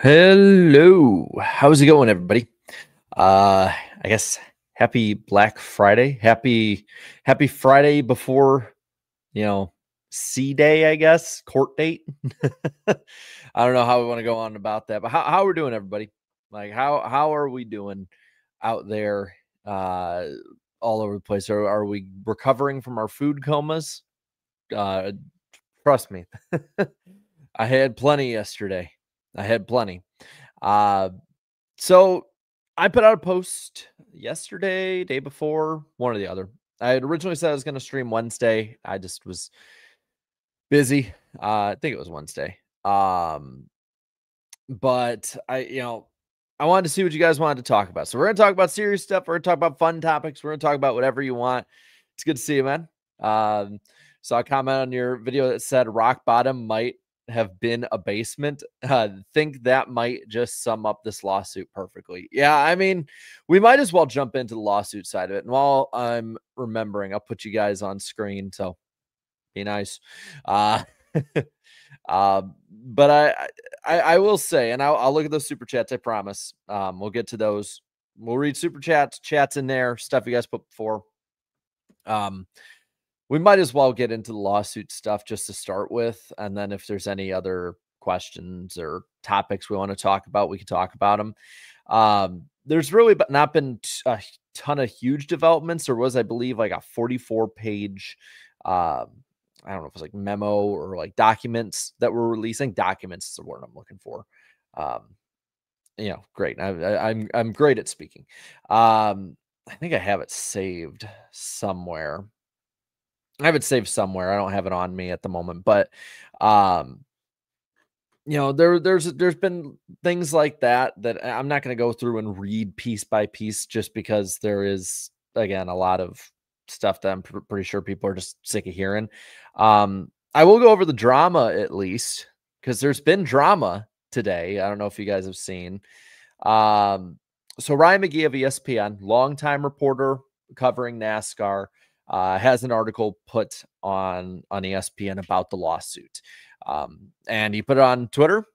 Hello. How's it going, everybody? I guess happy Black Friday. Happy Friday before, you know, C Day, I guess, court date. I don't know how we want to go on about that, but how we're doing, everybody? Like how are we doing out there all over the place? Are we recovering from our food comas? Uh Trust me. I had plenty yesterday. I had plenty. Uh so I put out a post yesterday, day before, one or the other. I had originally said I was going to stream Wednesday. I just was busy. I think it was Wednesday. But I wanted to see what you guys wanted to talk about. So we're going to talk about serious stuff. We're going to talk about fun topics. We're going to talk about whatever you want. It's good to see you, man. Saw a comment on your video that said rock bottom might have been a basement. Think that might just sum up this lawsuit perfectly. Yeah, I mean, we might as well jump into the lawsuit side of it. And while I'm remembering, I'll put you guys on screen. So be nice. Uh, but I will say, and I'll look at those super chats. I promise. We'll get to those. We'll read super chats in there, stuff you guys put before. We might as well get into the lawsuit stuff just to start with, and then if there's any other questions or topics we want to talk about, we can talk about them. There's really not been a ton of huge developments. There was, I believe, like a 44-page I don't know if it's like memo or like documents that we're releasing. Documents is the word I'm looking for. Great. I'm great at speaking. I think I have it saved somewhere. I have it saved somewhere. I don't have it on me at the moment, but there's been things like that I'm not going to go through and read piece by piece, just because there is, again, a lot of stuff that I'm pretty sure people are just sick of hearing. I will go over the drama at least, because there's been drama today. I don't know if you guys have seen. So Ryan McGee of ESPN, longtime reporter covering NASCAR, has an article put on ESPN about the lawsuit. And he put it on Twitter,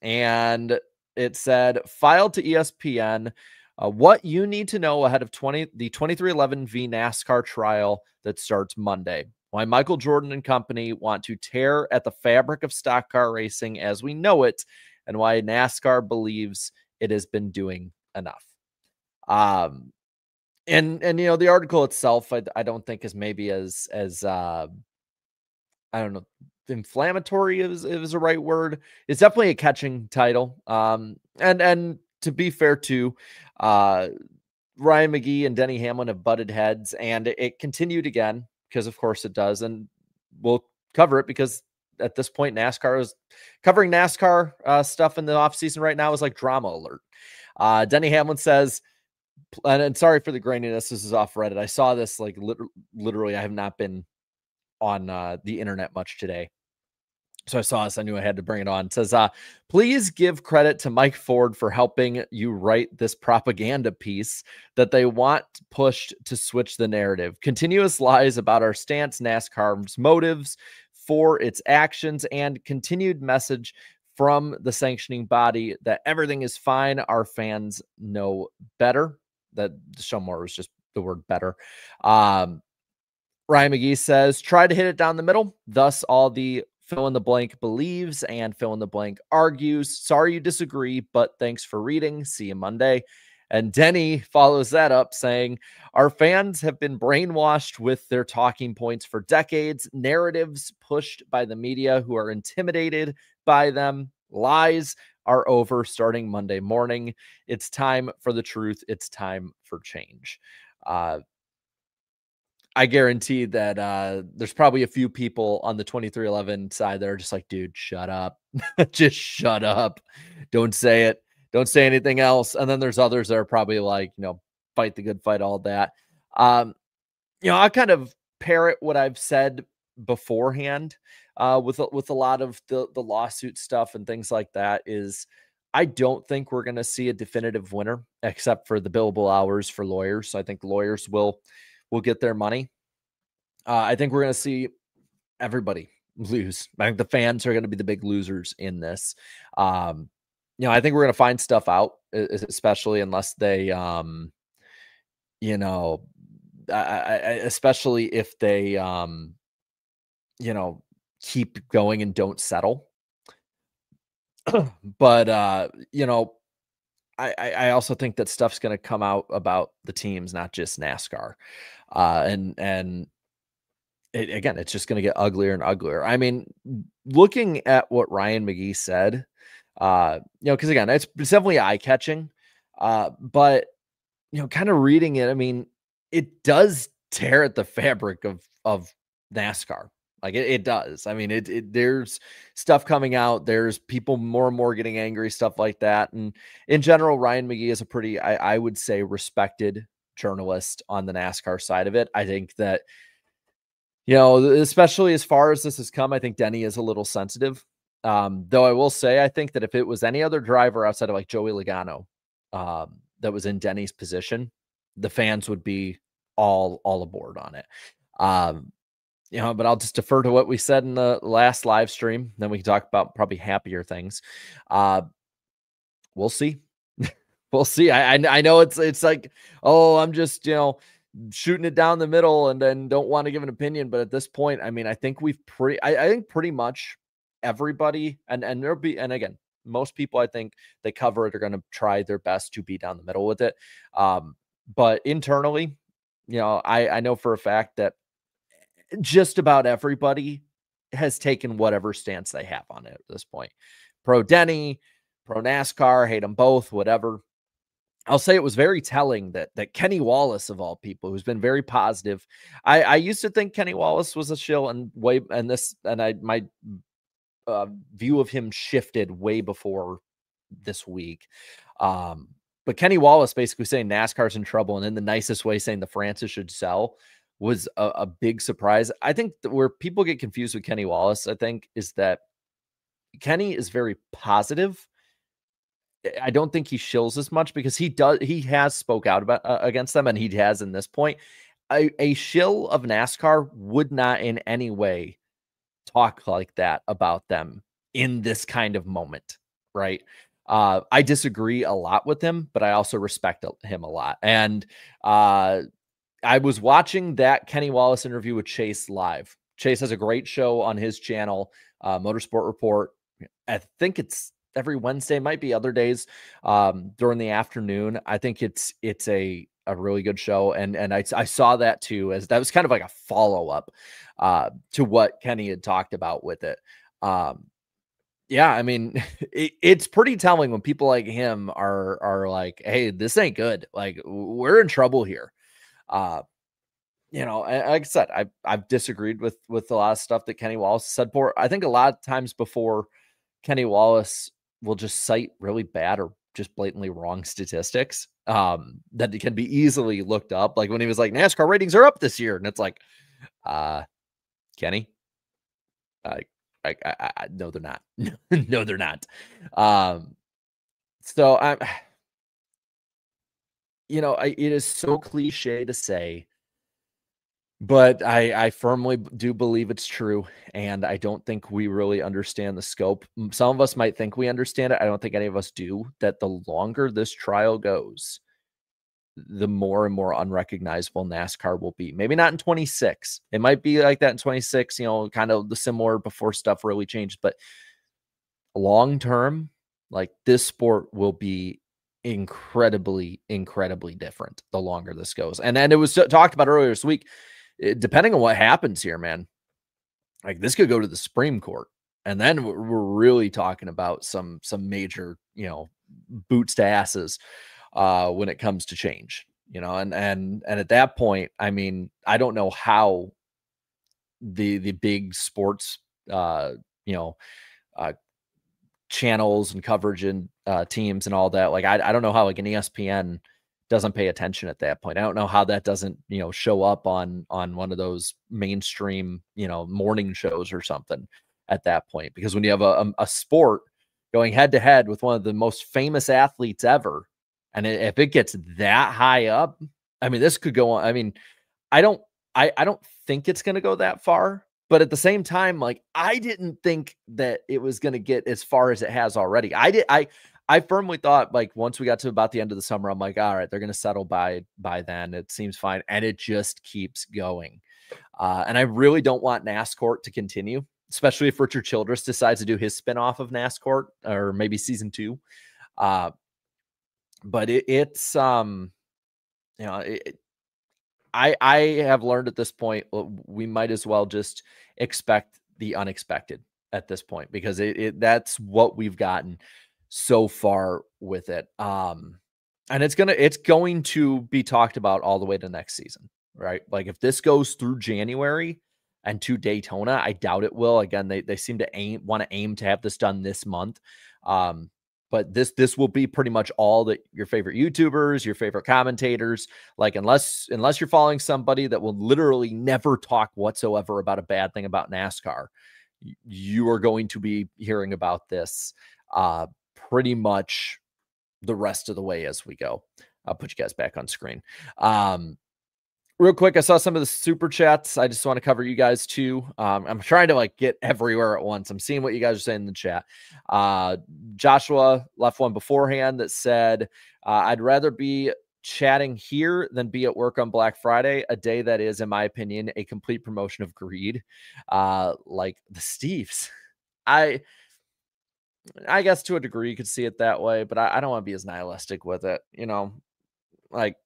and it said, filed to ESPN, what you need to know ahead of the 2311 v NASCAR trial that starts Monday. Why Michael Jordan and company want to tear at the fabric of stock car racing as we know it, and why NASCAR believes it has been doing enough. And the article itself, I don't think is maybe as I don't know, inflammatory is the right word. It's definitely a catching title. And to be fair to Ryan McGee and Denny Hamlin have butted heads, and it continued again, because of course it does, and we'll cover it because at this point NASCAR is covering NASCAR stuff in the offseason right now is like drama alert. Denny Hamlin says, and sorry for the graininess, this is off Reddit. I saw this like literally. I have not been on the internet much today, so I saw this. I knew I had to bring it on. It says, please give credit to Mike Ford for helping you write this propaganda piece that they want pushed to switch the narrative. Continuous lies about our stance, NASCAR's motives for its actions, and continued message from the sanctioning body that everything is fine. Our fans know better. That somewhere was just the word better. Ryan McGee says, try to hit it down the middle. Thus, all the fill in the blank believes and fill in the blank argues. Sorry you disagree, but thanks for reading. See you Monday. And Denny follows that up saying, our fans have been brainwashed with their talking points for decades, narratives pushed by the media who are intimidated by them. Lies are over starting Monday morning. It's time for the truth. It's time for change. I guarantee that there's probably a few people on the 2311 side that are just like, dude, shut up. Just shut up. Don't say it. Don't say anything else. And then there's others that are probably like, fight the good fight, all that. I kind of parrot what I've said beforehand with a lot of the lawsuit stuff and things like that. Is I don't think we're going to see a definitive winner except for the billable hours for lawyers. So I think lawyers will get their money. I think we're going to see everybody lose. I think the fans are going to be the big losers in this. I think we're going to find stuff out, especially unless they, you know, especially if they, you know, keep going and don't settle. But, I also think that stuff's going to come out about the teams, not just NASCAR. And again, it's just going to get uglier and uglier. I mean, looking at what Ryan McGee said, because again, it's definitely eye catching, but kind of reading it, I mean, it does tear at the fabric of NASCAR. Like it does. I mean, there's stuff coming out. There's people more and more getting angry, stuff like that. And in general, Ryan McGee is a pretty, I would say, respected journalist on the NASCAR side of it. I think that, especially as far as this has come, I think Denny is a little sensitive. Though I will say, I think that if it was any other driver outside of like Joey Logano, that was in Denny's position, the fans would be all aboard on it. But I'll just defer to what we said in the last live stream. Then we can talk about probably happier things. We'll see. We'll see. I know it's like, oh, I'm just, shooting it down the middle and then don't want to give an opinion. But at this point, I mean, I think I think pretty much everybody and there'll be, and again, most people I think they cover it are going to try their best to be down the middle with it. But internally, I know for a fact that just about everybody has taken whatever stance they have on it at this point. Pro Denny, pro NASCAR, hate them both, whatever. I'll say it was very telling that Kenny Wallace, of all people, who's been very positive. I used to think Kenny Wallace was a shill, and my view of him shifted way before this week. But Kenny Wallace basically saying NASCAR's in trouble, and in the nicest way saying the Francis should sell was a big surprise. I think where people get confused with Kenny Wallace, I think, is that Kenny is very positive. I don't think he shills as much because he has spoke out about against them, and he has in this point. A shill of NASCAR would not in any way talk like that about them in this kind of moment, right? I disagree a lot with him, but I also respect him a lot. And I was watching that Kenny Wallace interview with Chase live. Chase has a great show on his channel, Motorsport Report. I think it's every Wednesday, might be other days during the afternoon. I think it's a really good show. And I saw that too, as that was kind of like a follow-up to what Kenny had talked about with it. Yeah, I mean, it's pretty telling when people like him are like, hey, this ain't good. Like, we're in trouble here. Like I said, I've disagreed with a lot of stuff that Kenny Wallace said before. I think a lot of times before, Kenny Wallace will just cite really bad or just blatantly wrong statistics that can be easily looked up. Like when he was like, NASCAR ratings are up this year. And it's like, Kenny, no, they're not. No, they're not. So I'm, it is so cliche to say, but I firmly do believe it's true, and I don't think we really understand the scope. Some of us might think we understand it. I don't think any of us do, that the longer this trial goes, the more and more unrecognizable NASCAR will be. Maybe not in 26. It might be like that in 26, kind of the similar before stuff really changed. But long term, like this sport will be incredibly, incredibly different the longer this goes. And then it was talked about earlier this week. Depending on what happens here, man, like this could go to the Supreme Court, and then we're really talking about some major, boots to asses when it comes to change, and at that point, I mean, I don't know how the big sports, channels and coverage and teams and all that. Like, I don't know how like an ESPN doesn't pay attention at that point. I don't know how that doesn't, show up on one of those mainstream, morning shows or something at that point. Because when you have a sport going head to head with one of the most famous athletes ever, and if it gets that high up, I mean, this could go on. I mean, I don't think it's going to go that far, but at the same time, like, I didn't think that it was going to get as far as it has already. I firmly thought, like, once we got to about the end of the summer, I'm like, all right, they're going to settle by then. It seems fine. And it just keeps going. And I really don't want NASCOURT to continue, especially if Richard Childress decides to do his spinoff of NASCOURT or maybe season 2. But it's, you know, I have learned at this point, we might as well just expect the unexpected at this point, because that's what we've gotten so far with it. And it's going to be talked about all the way to next season, right? Like, if this goes through January and to Daytona, I doubt it will. Again, they seem to want to aim to have this done this month. But this will be pretty much all that your favorite YouTubers, your favorite commentators, like, unless you're following somebody that will literally never talk whatsoever about a bad thing about NASCAR, you are going to be hearing about this pretty much the rest of the way as we go. I'll put you guys back on screen. Real quick, I saw some of the super chats. I just want to cover you guys too. I'm trying to like get everywhere at once. I'm seeing what you guys are saying in the chat. Joshua left one beforehand that said, I'd rather be chatting here than be at work on Black Friday, a day that is, in my opinion, a complete promotion of greed. Like the Steves. I guess to a degree you could see it that way, but I don't want to be as nihilistic with it. You know, like,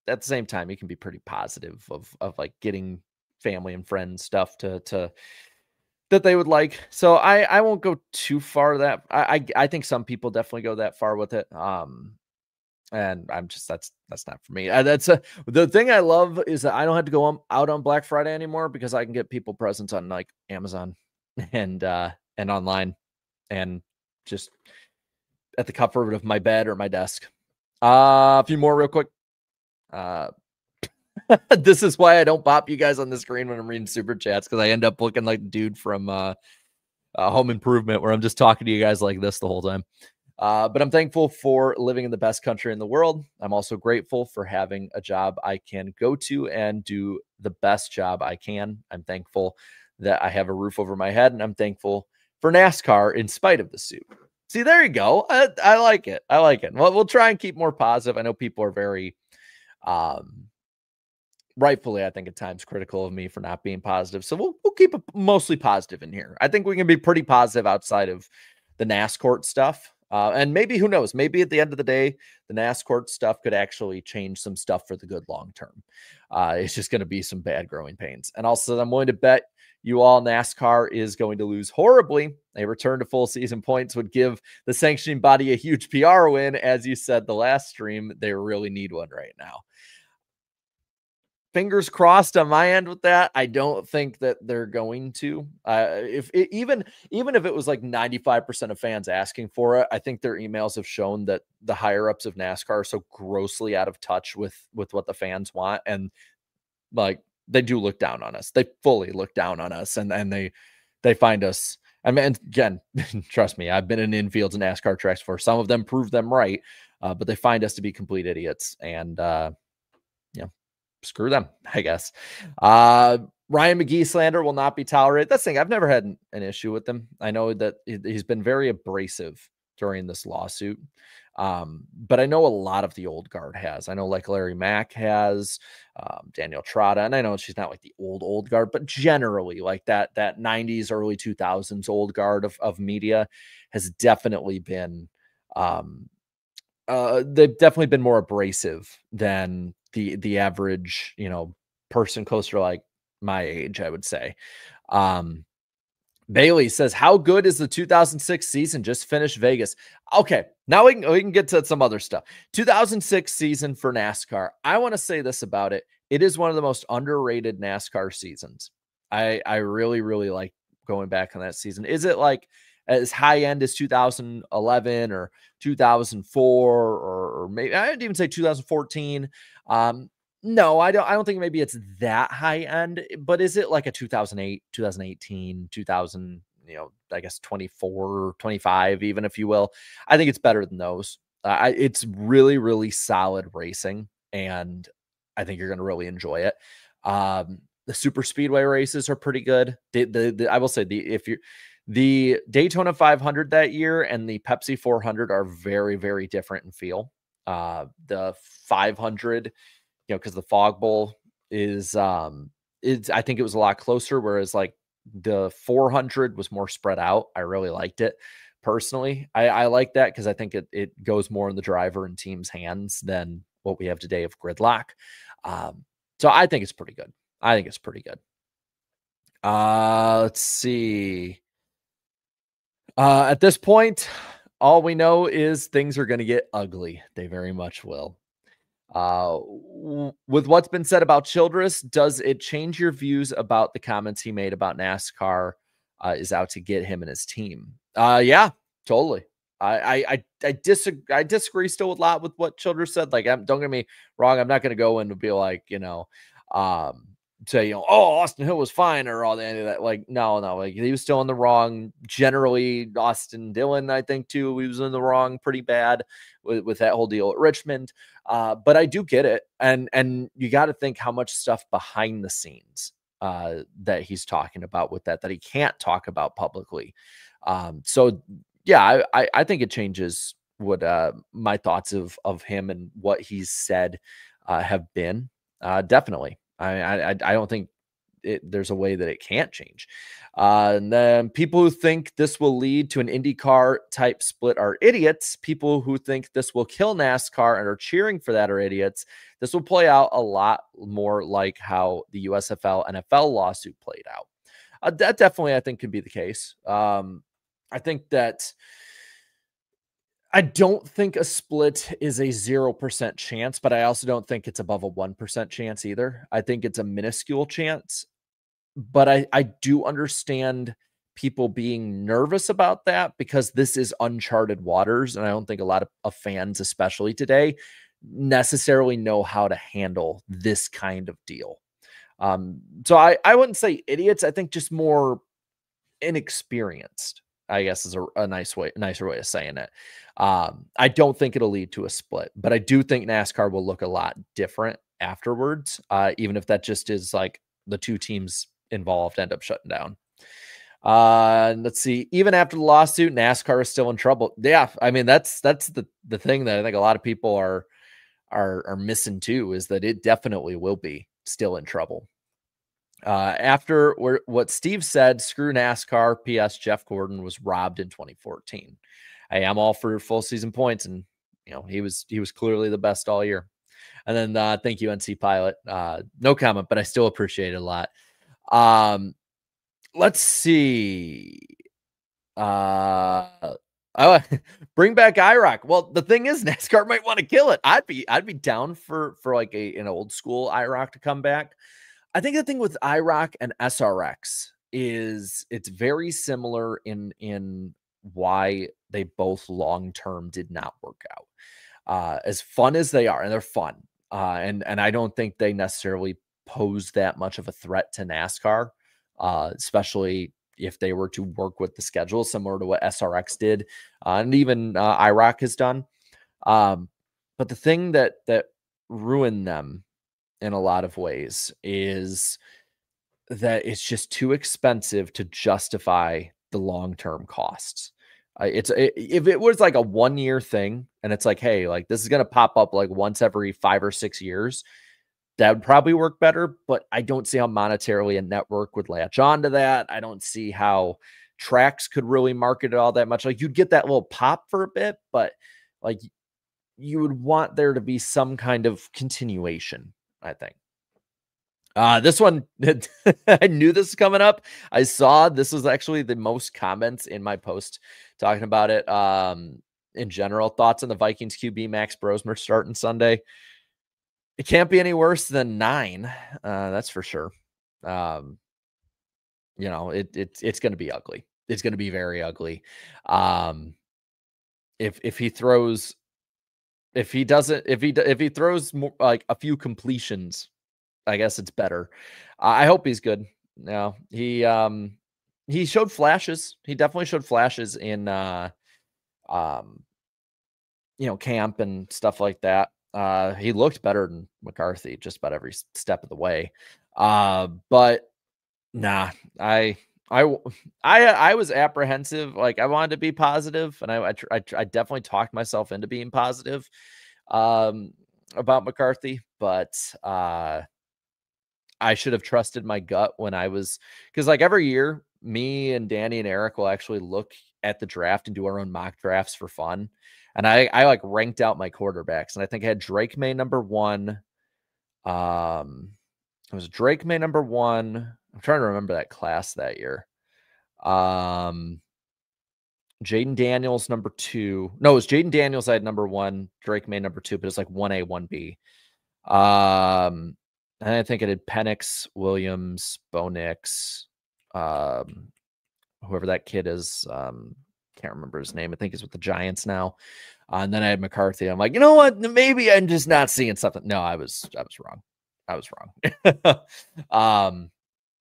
at the same time, you can be pretty positive of like getting family and friends stuff to that they would like. So I won't go too far that I think some people definitely go that far with it. And I'm just, that's not for me. The thing I love is that I don't have to go out on Black Friday anymore, because I can get people presents on like Amazon and online, and just at the comfort of my bed or my desk. A few more real quick. This is why I don't pop you guys on the screen when I'm reading super chats, because I end up looking like the dude from Home Improvement, where I'm just talking to you guys like this the whole time. But I'm thankful for living in the best country in the world. I'm also grateful for having a job I can go to and do the best job I can. I'm thankful that I have a roof over my head, and I'm thankful for NASCAR in spite of the suit. See, there you go. I like it. I like it. Well, we'll try and keep more positive. I know people are very rightfully, I think at times, critical of me for not being positive. So we'll keep it mostly positive in here. I think we can be pretty positive outside of the NASCOURT stuff. And maybe, who knows, maybe at the end of the day, the NASCOURT stuff could actually change some stuff for the good long term. It's just going to be some bad growing pains. And also, I'm willing to bet you all NASCAR is going to lose horribly. A return to full season points would give the sanctioning body a huge PR win. As you said the last stream, they really need one right now. Fingers crossed on my end with that. I don't think that they're going to. Even if it was like 95% of fans asking for it, I think their emails have shown that the higher ups of NASCAR are so grossly out of touch with what the fans want, and like, they do look down on us. They fully look down on us, and they find us. I mean, again, trust me, I've been in infields and NASCAR tracks for some of them, prove them right, but they find us to be complete idiots, and screw them, I guess. Ryan McGee slander will not be tolerated. That's the thing. I've never had an issue with him. I know that he's been very abrasive during this lawsuit. But I know a lot of the old guard has. I know like Larry Mack has, Daniel Trotta, and I know she's not like the old guard, but generally like that 90s, early 2000s old guard of media has definitely been, they've definitely been more abrasive than the average, person closer to like my age, I would say. Bailey says, how good is the 2006 season? Just finished Vegas. Okay, now we can get to some other stuff. 2006 season for NASCAR. I want to say this about it. It is one of the most underrated NASCAR seasons. I really, really like going back on that season. Is it like as high end as 2011 or 2004 or maybe I'd even say 2014? No, I don't think maybe it's that high end, but is it like a 2008, 2018, 2000, I guess 24, 25, even, if you will? I think it's better than those. It's really, really solid racing, and I think you're going to really enjoy it. The super speedway races are pretty good. I will say The Daytona 500 that year and the Pepsi 400 are very, very different in feel. The 500, because the Fog Bowl is, I think it was a lot closer, whereas like the 400 was more spread out. I really liked it personally. I like that because I think it goes more in the driver and team's hands than what we have today of gridlock. So I think it's pretty good. I think it's pretty good. Let's see. At this point, all we know is things are going to get ugly. They very much will. With what's been said about Childress, does it change your views about the comments he made about NASCAR is out to get him and his team? Yeah, totally. I disagree still a lot with what Childress said. Like, don't get me wrong, I'm not going to go in and be like, say, oh, Austin Hill was fine or all that. Like, no, like he was still in the wrong. Generally, Austin Dillon, I think too, he was in the wrong pretty bad with that whole deal at Richmond. But I do get it. And you got to think how much stuff behind the scenes that he's talking about with that he can't talk about publicly. So yeah, I think it changes what my thoughts of him and what he's said have been. Definitely. I don't think there's a way that it can't change. And then people who think this will lead to an IndyCar type split are idiots. People who think this will kill NASCAR and are cheering for that are idiots. This will play out a lot more like how the USFL NFL lawsuit played out. That definitely, I think, could be the case. I think that I don't think a split is a 0% chance, but I also don't think it's above a 1% chance either. I think it's a minuscule chance, but I do understand people being nervous about that because this is uncharted waters. And I don't think a lot of fans, especially today, necessarily know how to handle this kind of deal. So I wouldn't say idiots. I think just more inexperienced, I guess, is a nicer way of saying it. I don't think it'll lead to a split, but I do think NASCAR will look a lot different afterwards, even if that just is like the two teams involved end up shutting down. Let's see. Even after the lawsuit, NASCAR is still in trouble. Yeah, I mean that's the thing that I think a lot of people are missing too, is that it definitely will be still in trouble. After what Steve said, screw NASCAR. P.S. Jeff Gordon was robbed in 2014. Hey, I'm all for full season points, and he was clearly the best all year. And then thank you, NC Pilot. No comment, but I still appreciate it a lot. Let's see. Bring back IROC. Well, the thing is, NASCAR might want to kill it. I'd be down for like an old school IROC to come back. I think the thing with IROC and SRX is it's very similar in why they both long-term did not work out. As fun as they are, and they're fun, and I don't think they necessarily pose that much of a threat to NASCAR, especially if they were to work with the schedule similar to what SRX did, and even IROC has done. But the thing that ruined them in a lot of ways is that it's just too expensive to justify the long-term costs. If it was like a 1-year thing and it's like, hey, like this is going to pop up like once every 5 or 6 years, that would probably work better. But I don't see how monetarily a network would latch onto that. I don't see how tracks could really market it all that much. Like you'd get that little pop for a bit, but like you would want there to be some kind of continuation, I think. This one, I knew this was coming up. I saw this was actually the most comments in my post talking about it. In general, thoughts on the Vikings QB Max Brosmer starting Sunday. It can't be any worse than 9. That's for sure. It's going to be ugly. It's going to be very ugly. If he throws more, like a few completions, I guess it's better. I hope he's good. No, he showed flashes. He definitely showed flashes in camp and stuff like that. He looked better than McCarthy just about every step of the way. But nah, I I was apprehensive. Like, I wanted to be positive, and I definitely talked myself into being positive um, about McCarthy, but I should have trusted my gut when I was, because like every year, me and Danny and Eric will actually look at the draft and do our own mock drafts for fun. And I like ranked out my quarterbacks, and I think I had Drake May number one. It was Drake May number one. I'm trying to remember that class that year. Jaden Daniels number two. No, it was Jaden Daniels I had number one, Drake May number two, but it's like 1A, 1B. And I think I did Penix, Williams, Bo Nix, whoever that kid is. Can't remember his name. I think he's with the Giants now. And then I had McCarthy. I'm like, you know what? Maybe I'm just not seeing something. No, I was wrong. I was wrong.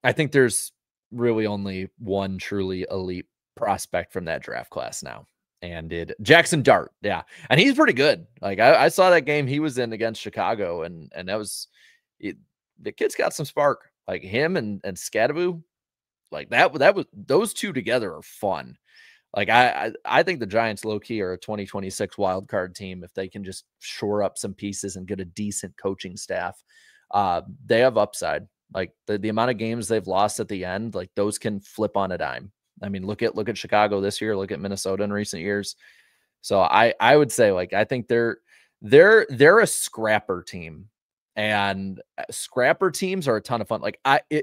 I think there's really only one truly elite prospect from that draft class now. And Jackson Dart. Yeah. And he's pretty good. Like I saw that game he was in against Chicago, and that was the kid's got some spark. Like him and Scadaboo, like that was, those two together are fun. Like I think the Giants low key are a 2026 wild card team if they can just shore up some pieces and get a decent coaching staff. They have upside. Like the amount of games they've lost at the end, like those can flip on a dime. I mean, look at Chicago this year, look at Minnesota in recent years. So I would say, like, I think they're a scrapper team, and scrapper teams are a ton of fun. Like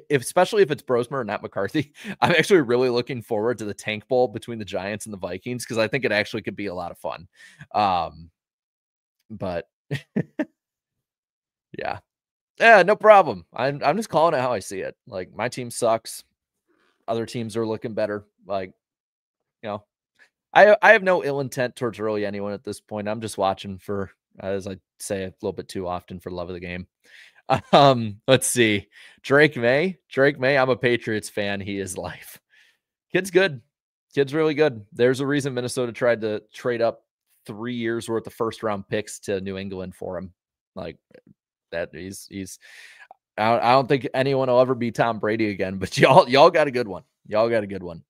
especially if it's Brosmer and not McCarthy, I'm actually really looking forward to the tank bowl between the Giants and the Vikings, because I think it actually could be a lot of fun. But yeah. Yeah, no problem. I'm just calling it how I see it. Like, my team sucks. Other teams are looking better. Like, you know, I have no ill intent towards really anyone at this point. I'm just watching for, as I say a little bit too often, for the love of the game. Let's see. Drake May. I'm a Patriots fan. He is life. Kid's good. Kid's really good. There's a reason Minnesota tried to trade up 3 years worth of first round picks to New England for him. Like, that he's I don't think anyone will ever be Tom Brady again, but y'all got a good one. Y'all got a good one.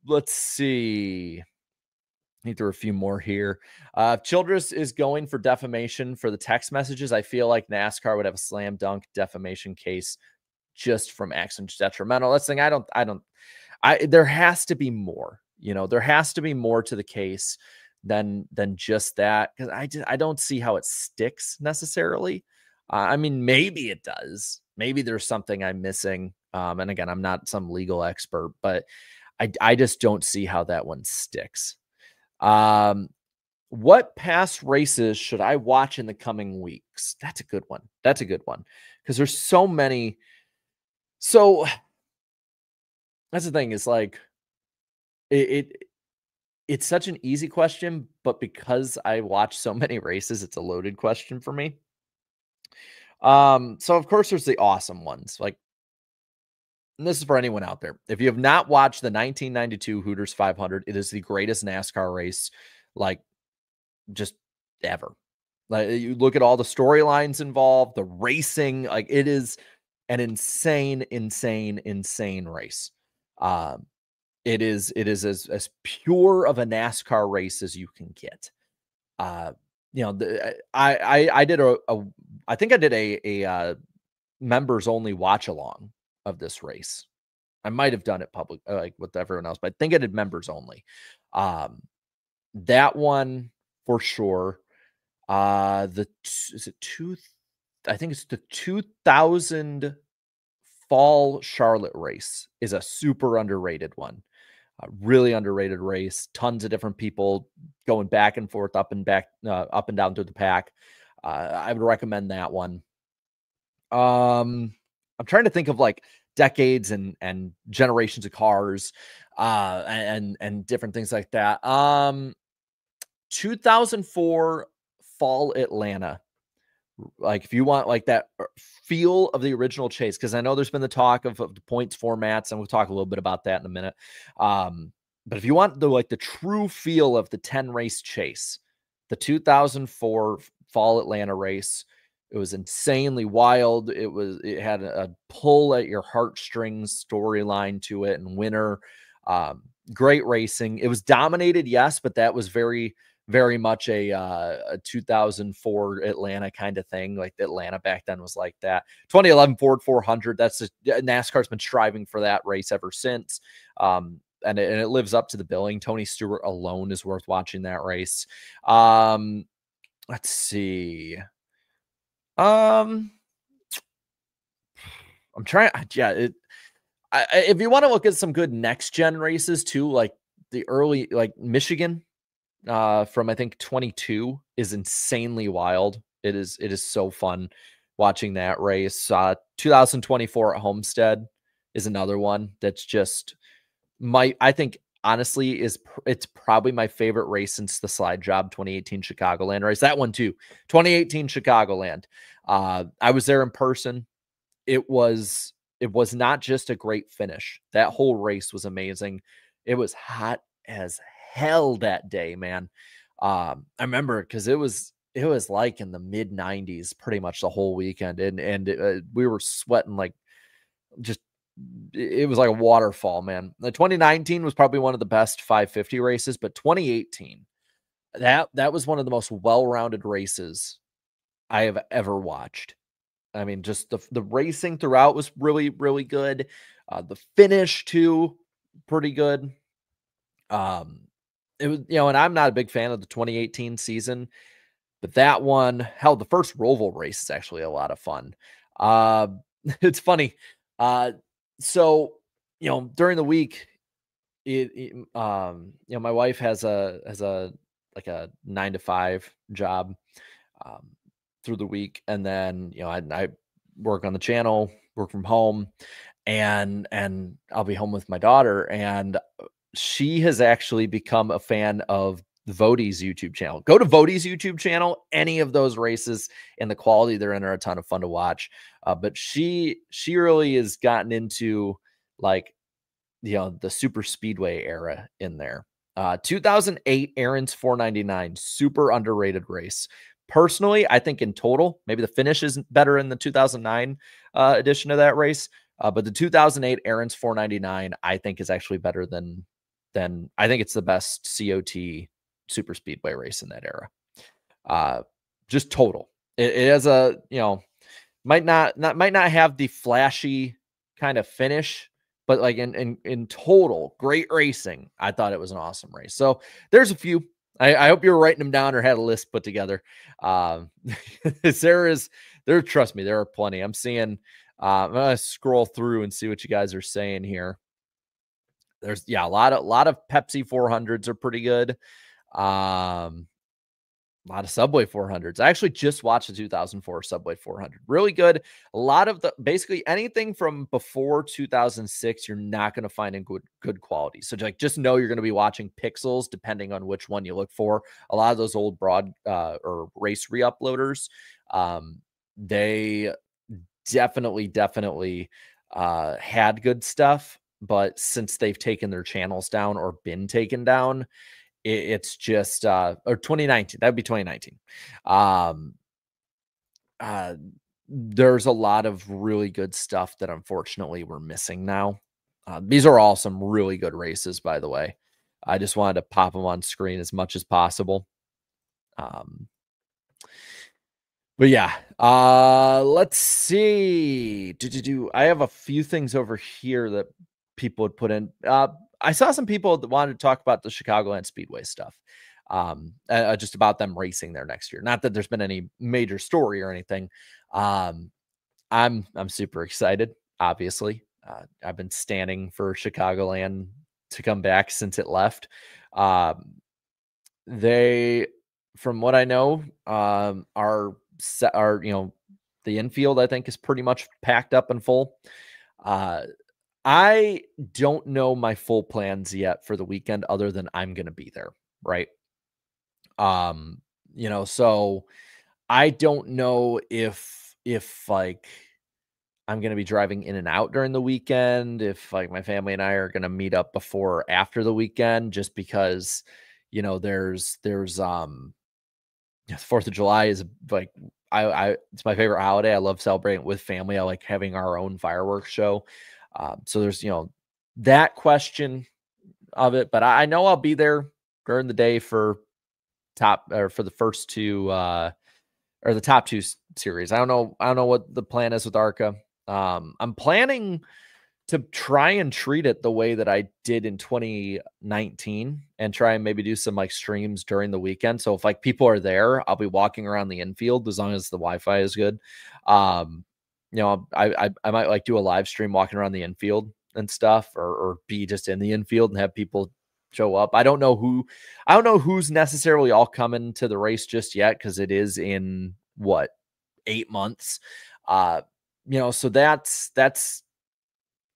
Let's see. I think there are a few more here. Childress is going for defamation for the text messages. I feel like NASCAR would have a slam dunk defamation case just from accident detrimental. That's the thing. There has to be more, there has to be more to the case than just that. Cause I don't see how it sticks necessarily. I mean, maybe it does. Maybe there's something I'm missing. And again, I'm not some legal expert, but I just don't see how that one sticks. What past races should I watch in the coming weeks? That's a good one. Because there's so many. So that's the thing, is like it's such an easy question, but because I watch so many races, it's a loaded question for me. So of course there's the awesome ones. Like, and this is for anyone out there. If you have not watched the 1992 Hooters 500, it is the greatest NASCAR race, like, just ever. Like, you look at all the storylines involved, the racing, like, it is an insane race. It is as pure of a NASCAR race as you can get. I did I think I did a members only watch along of this race. I might have done it public, like with everyone else, but I think I did members only. That one for sure. I think it's the 2000 Fall Charlotte race is a super underrated one. A really underrated race. Tons of different people going back and forth, up and down through the pack. I would recommend that one. I'm trying to think of like decades and generations of cars, and different things like that. 2004 Fall Atlanta. Like, if you want like that feel of the original chase, because I know there's been the talk of the points formats, and we'll talk a little bit about that in a minute. But if you want the true feel of the 10 race chase, the 2004 Fall Atlanta race, it It was insanely wild. It had a pull at your heartstrings storyline to it, and winner. Great racing. It was dominated, yes, but that was very much a 2004 Atlanta kind of thing. Like Atlanta back then was like that. 2011 Ford 400. NASCAR's been striving for that race ever since. And it lives up to the billing. Tony Stewart alone is worth watching that race. Let's see. I'm trying. Yeah. If you want to look at some good next gen races too, like the early, like Michigan, from I think 22 is insanely wild. It is so fun watching that race. 2024 at Homestead is another one that's just I think honestly it's probably my favorite race since the slide job 2018 Chicagoland race. That one too. 2018 Chicagoland. I was there in person. It was not just a great finish. That whole race was amazing. It was hot as hell that day, man. I remember because it was like in the mid 90s pretty much the whole weekend, and we were sweating like just it was like a waterfall, man. The 2019 was probably one of the best 550 races, but 2018 that was one of the most well-rounded races I have ever watched. I mean, just the racing throughout was really, really good. The finish too, pretty good. It was, and I'm not a big fan of the 2018 season, but that one, hell, the first Roval race is actually a lot of fun. It's funny. So, during the week, my wife has a like a 9 to 5 job. Through the week, and then I work on the channel, work from home, and I'll be home with my daughter, and she has actually become a fan of Vodie's YouTube channel. Go to Vodie's YouTube channel. Any of those races and the quality they're in are a ton of fun to watch. But she really has gotten into like the super speedway era in there. 2008 Aaron's 499, super underrated race. Personally, I think in total, maybe the finish isn't better in the 2009 edition of that race, but the 2008 Aaron's 499, I think is actually better than I think it's the best COT super speedway race in that era. Just total. It has a might not have the flashy kind of finish, but like in total, great racing. I thought it was an awesome race. So there's a few. I hope you were writing them down or had a list put together. Trust me, there are plenty. I'm seeing, I'm going to scroll through and see what you guys are saying here. There's a lot of Pepsi 400s are pretty good. A lot of Subway 400s. I actually just watched the 2004 Subway 400. Really good. A lot of basically anything from before 2006, you're not going to find in good quality. So just know you're going to be watching pixels depending on which one you look for. A lot of those old broad or race re-uploaders, they definitely had good stuff. But since they've taken their channels down or been taken down, it's just or 2019, that would be 2019. There's a lot of really good stuff that unfortunately we're missing now. These are all some really good races, by the way. I just wanted to pop them on screen as much as possible. But yeah, let's see. I have a few things over here that people would put in. I saw some people that wanted to talk about the Chicagoland Speedway stuff, just about them racing there next year. Not that there's been any major story or anything. I'm super excited. Obviously, I've been standing for Chicagoland to come back since it left. They, from what I know, are the infield I think is pretty much packed up and full. I don't know my full plans yet for the weekend other than I'm going to be there. Right. So I don't know if like I'm going to be driving in and out during the weekend, if like my family and I are going to meet up before or after the weekend, just because, there's 4th of July is like it's my favorite holiday. I love celebrating with family. I like having our own fireworks show. So there's, that question of it, but I know I'll be there during the day for for the first two, or the top two series. I don't know what the plan is with ARCA. I'm planning to try and treat it the way that I did in 2019 and try and maybe do some like streams during the weekend. So if like people are there, I'll be walking around the infield as long as the Wi-Fi is good. I might like do a live stream walking around the infield and stuff, or be just in the infield and have people show up. I don't know who's necessarily all coming to the race just yet, because it is in what, 8 months. So that's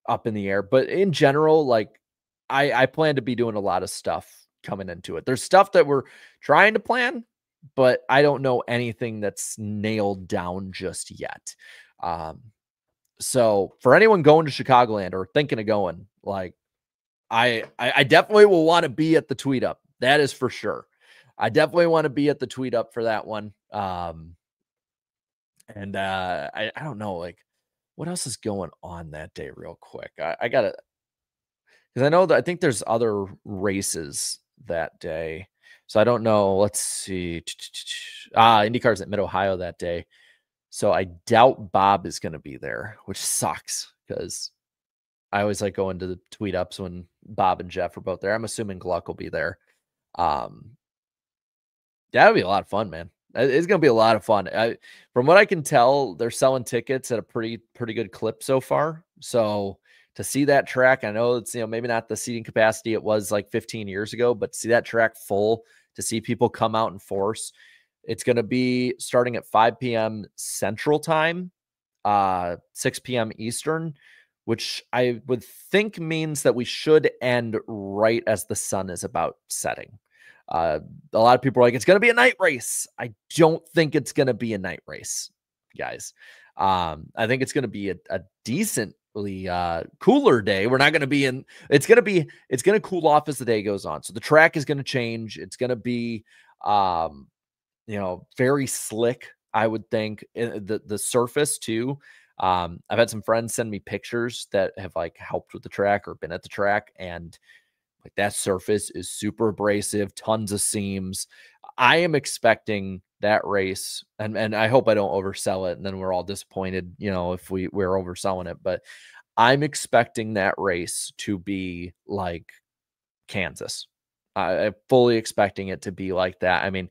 up in the air. But in general, like I plan to be doing a lot of stuff coming into it. There's stuff that we're trying to plan, but I don't know anything that's nailed down just yet. So for anyone going to Chicagoland or thinking of going, like I definitely will want to be at the tweet up. That is for sure. I definitely want to be at the tweet up for that one. And I don't know, like, what else is going on that day real quick? I gotta, because I know that I think there's other races that day. So I don't know. Let's see. IndyCar's at Mid Ohio that day. So I doubt Bob is going to be there, which sucks because I always like going to the tweet ups when Bob and Jeff are both there. I'm assuming Gluck will be there. That would be a lot of fun, man. It's going to be a lot of fun. From what I can tell, they're selling tickets at a pretty good clip so far. So to see that track, I know it's, maybe not the seating capacity it was like 15 years ago, but to see that track full, to see people come out in force, it's going to be starting at 5 p.m. Central Time, 6 p.m. Eastern, which I would think means that we should end right as the sun is about setting. A lot of people are like, it's going to be a night race. I don't think it's going to be a night race, guys. I think it's going to be a decently cooler day. We're not going to be in, it's going to cool off as the day goes on. So the track is going to change. It's going to be, very slick, I would think. The surface too. I've had some friends send me pictures that have like helped with the track or been at the track, and like that surface is super abrasive, tons of seams. I am expecting that race, and I hope I don't oversell it, and then we're all disappointed, if we're overselling it. But I'm expecting that race to be like Kansas. I'm fully expecting it to be like that. I mean,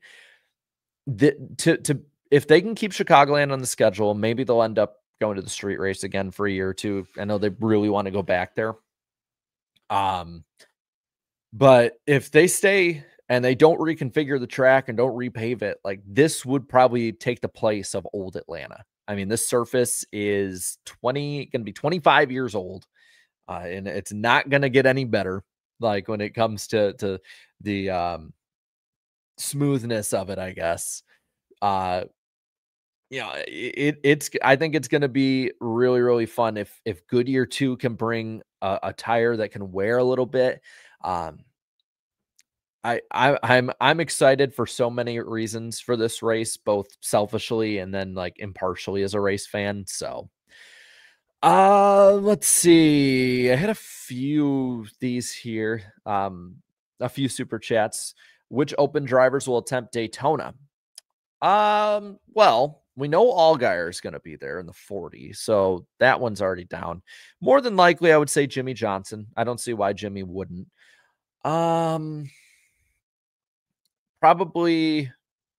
if they can keep Chicagoland on the schedule, maybe they'll end up going to the street race again for a year or two. I know they really want to go back there. But if they stay and they don't reconfigure the track and don't repave it, like this would probably take the place of old Atlanta. I mean, this surface is going to be 25 years old, and it's not going to get any better. Like when it comes to the smoothness of it, I guess. I think it's going to be really, really fun if Goodyear 2 can bring a tire that can wear a little bit. I'm excited for so many reasons for this race, both selfishly and then like impartially as a race fan. So, let's see. I had a few these here. A few super chats. Which open drivers will attempt Daytona? Well, we know Allgaier is going to be there in the 40, so that one's already down. More than likely, I would say Jimmy Johnson. I don't see why Jimmy wouldn't. Probably,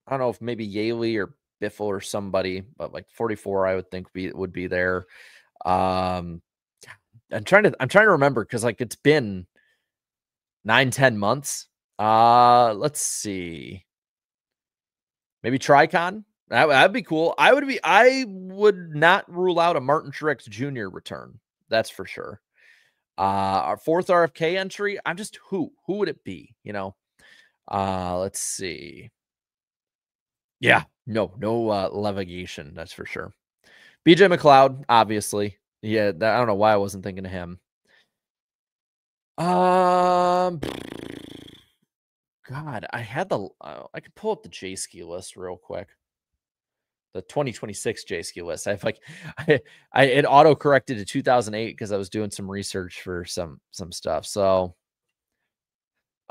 I don't know if maybe Yaley or Biffle or somebody, but like 44, I would think would be there. I'm trying to remember because like it's been 9-10 months. Let's see. Maybe Tricon. That'd be cool. I would not rule out a Martin Truex Jr. return. That's for sure. Our fourth RFK entry. I'm just who would it be? Let's see. Yeah, no Levigation. That's for sure. BJ McLeod, obviously. Yeah, I don't know why I wasn't thinking of him. God, I had I could pull up the J-Ski list real quick. the 2026 JSQ list. I've like, it auto corrected to 2008 because I was doing some research for some stuff. So,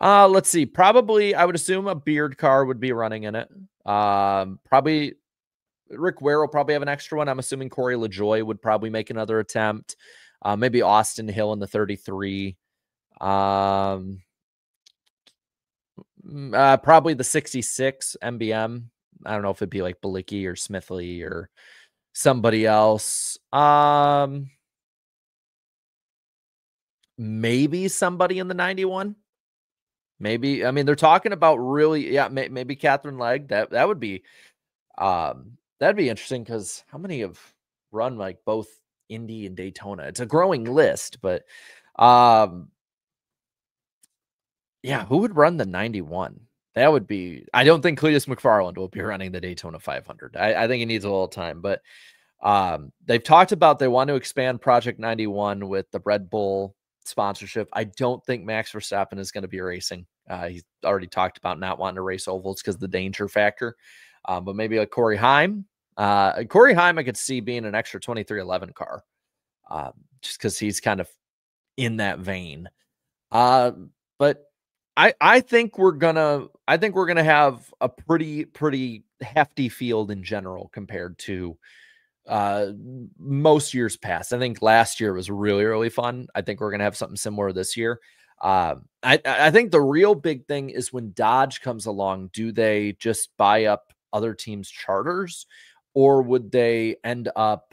let's see. Probably, I would assume a Beard car would be running in it. Probably Rick Ware will probably have an extra one. I'm assuming Corey LaJoie would probably make another attempt. Maybe Austin Hill in the 33. Probably the 66 MBM. I don't know if it'd be like Balicki or Smithley or somebody else. Maybe somebody in the 91. Maybe, I mean, they're talking about really, maybe Catherine Legg. That would be, that'd be interesting because how many have run like both Indy and Daytona? It's a growing list, but yeah, who would run the 91? That would be, I don't think Cletus McFarland will be running the Daytona 500. I think he needs a little time, but they've talked about they want to expand Project 91 with the Red Bull sponsorship. I don't think Max Verstappen is going to be racing. He's already talked about not wanting to race ovals because of the danger factor. But maybe like Corey Heim. Corey Heim, I could see being an extra 2311 car, just because he's kind of in that vein. But I think we're gonna have a pretty hefty field in general compared to most years past. I think last year was really fun. I think we're gonna have something similar this year. I think the real big thing is when Dodge comes along, do they just buy up other teams' charters, or would they end up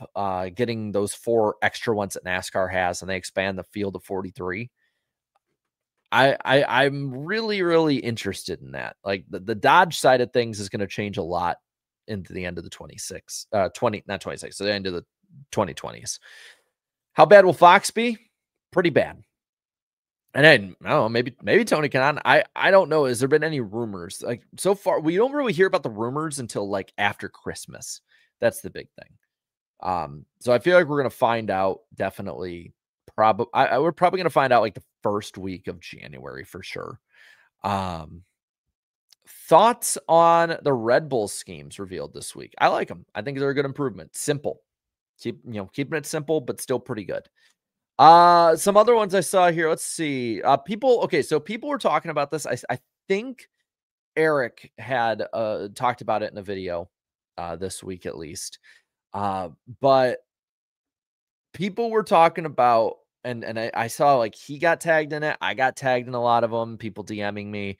getting those 4 extra ones that NASCAR has and they expand the field to 43? I'm really interested in that. Like the Dodge side of things is going to change a lot into the end of the 26, not 26, so the end of the 2020s. How bad will Fox be? Pretty bad. And then I don't know, maybe Tony Kanaan. I don't know. Has there been any rumors? Like so far, we don't really hear about the rumors until like after Christmas. That's the big thing. So I feel like we're gonna find out definitely. We're probably gonna find out like the first week of January for sure. Thoughts on the Red Bull schemes revealed this week? I like them. I think they're a good improvement. Simple. Keeping it simple, but still pretty good. Some other ones I saw here. Let's see. So people were talking about this. I think Eric had talked about it in a video this week at least. But people were talking about, and I saw like he got tagged in it. I got tagged in a lot of them. People DMing me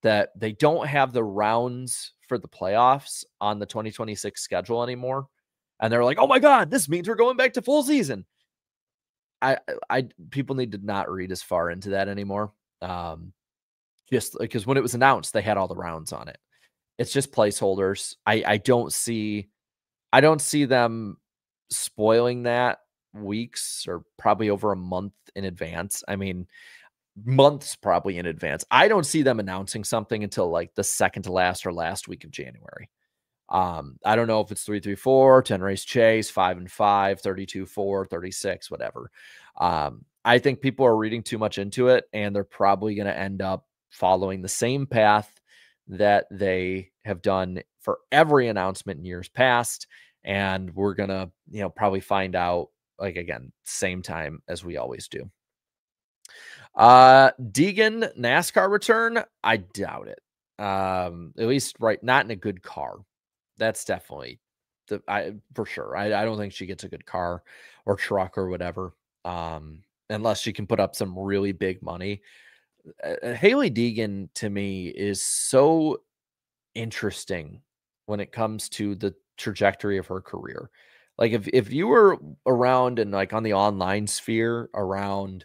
that they don't have the rounds for the playoffs on the 2026 schedule anymore. And they're like, oh my God, this means we're going back to full season. People need to not read as far into that anymore. Just because when it was announced, they had all the rounds on it. It's just placeholders. I don't see them spoiling that weeks or probably over a month in advance. I mean, months probably in advance. I don't see them announcing something until like the second to last or last week of January. I don't know if it's 3-3-4, 10 race chase, 5-5, 32-4, 36, whatever. I think people are reading too much into it, and they're probably going to end up following the same path that they have done for every announcement in years past. And we're going to, probably find out like, again, same time as we always do. Deegan NASCAR return. I doubt it. At least not in a good car. That's definitely for sure. I don't think she gets a good car or truck or whatever. Unless she can put up some really big money. Hailie Deegan to me is so interesting when it comes to the trajectory of her career. Like if you were around and like on the online sphere around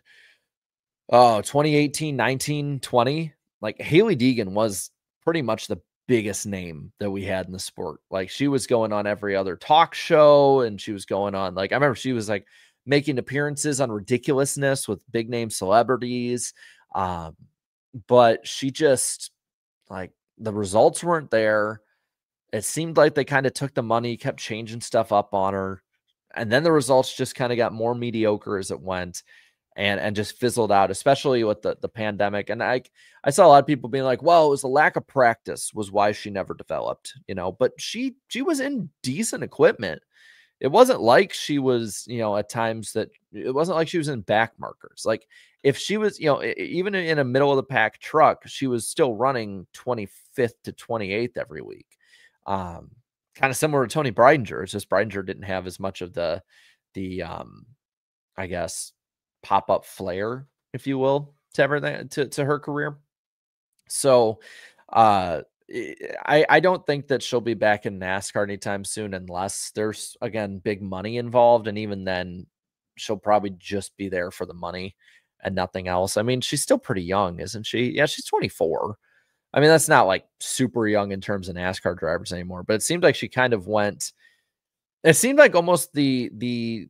2018, 19, 20, like Hailie Deegan was pretty much the biggest name that we had in the sport. Like she was going on every other talk show, and she was going on, like, I remember she was like making appearances on Ridiculousness with big name celebrities. But she just, like, the results weren't there. It seemed like they kind of took the money, kept changing stuff up on her. And then the results just kind of got more mediocre as it went. and just fizzled out, especially with the pandemic. And I saw a lot of people being like, well, it was the lack of practice was why she never developed, but she was in decent equipment. It wasn't like she was, at times that it wasn't like she was in back markers. Like if she was, even in a middle of the pack truck, she was still running 25th to 28th every week. Kind of similar to Tony Breidinger. It's just Breidinger didn't have as much of the I guess pop-up flair, if you will, to everything to her career. So I don't think that she'll be back in NASCAR anytime soon unless there's again big money involved. And even then, she'll probably just be there for the money and nothing else. I mean, she's still pretty young, isn't she? Yeah, she's 24. I mean, that's not like super young in terms of NASCAR drivers anymore, but it seemed like she kind of it seemed like almost the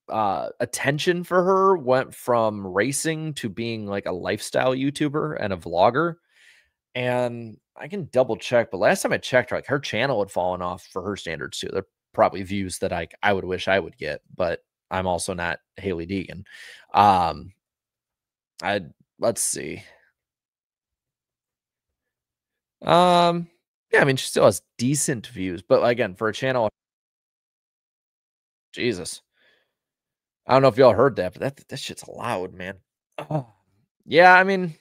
attention for her went from racing to being like a lifestyle YouTuber and a vlogger. And I can double check, but last time I checked, like her channel had fallen off for her standards too. They're probably views that I would wish I would get, but I'm also not Haley Deegan. Let's see. Yeah, I mean, she still has decent views, but again, for a channel, Jesus, I don't know if y'all heard that, but that shit's loud, man. Oh. Yeah, I mean,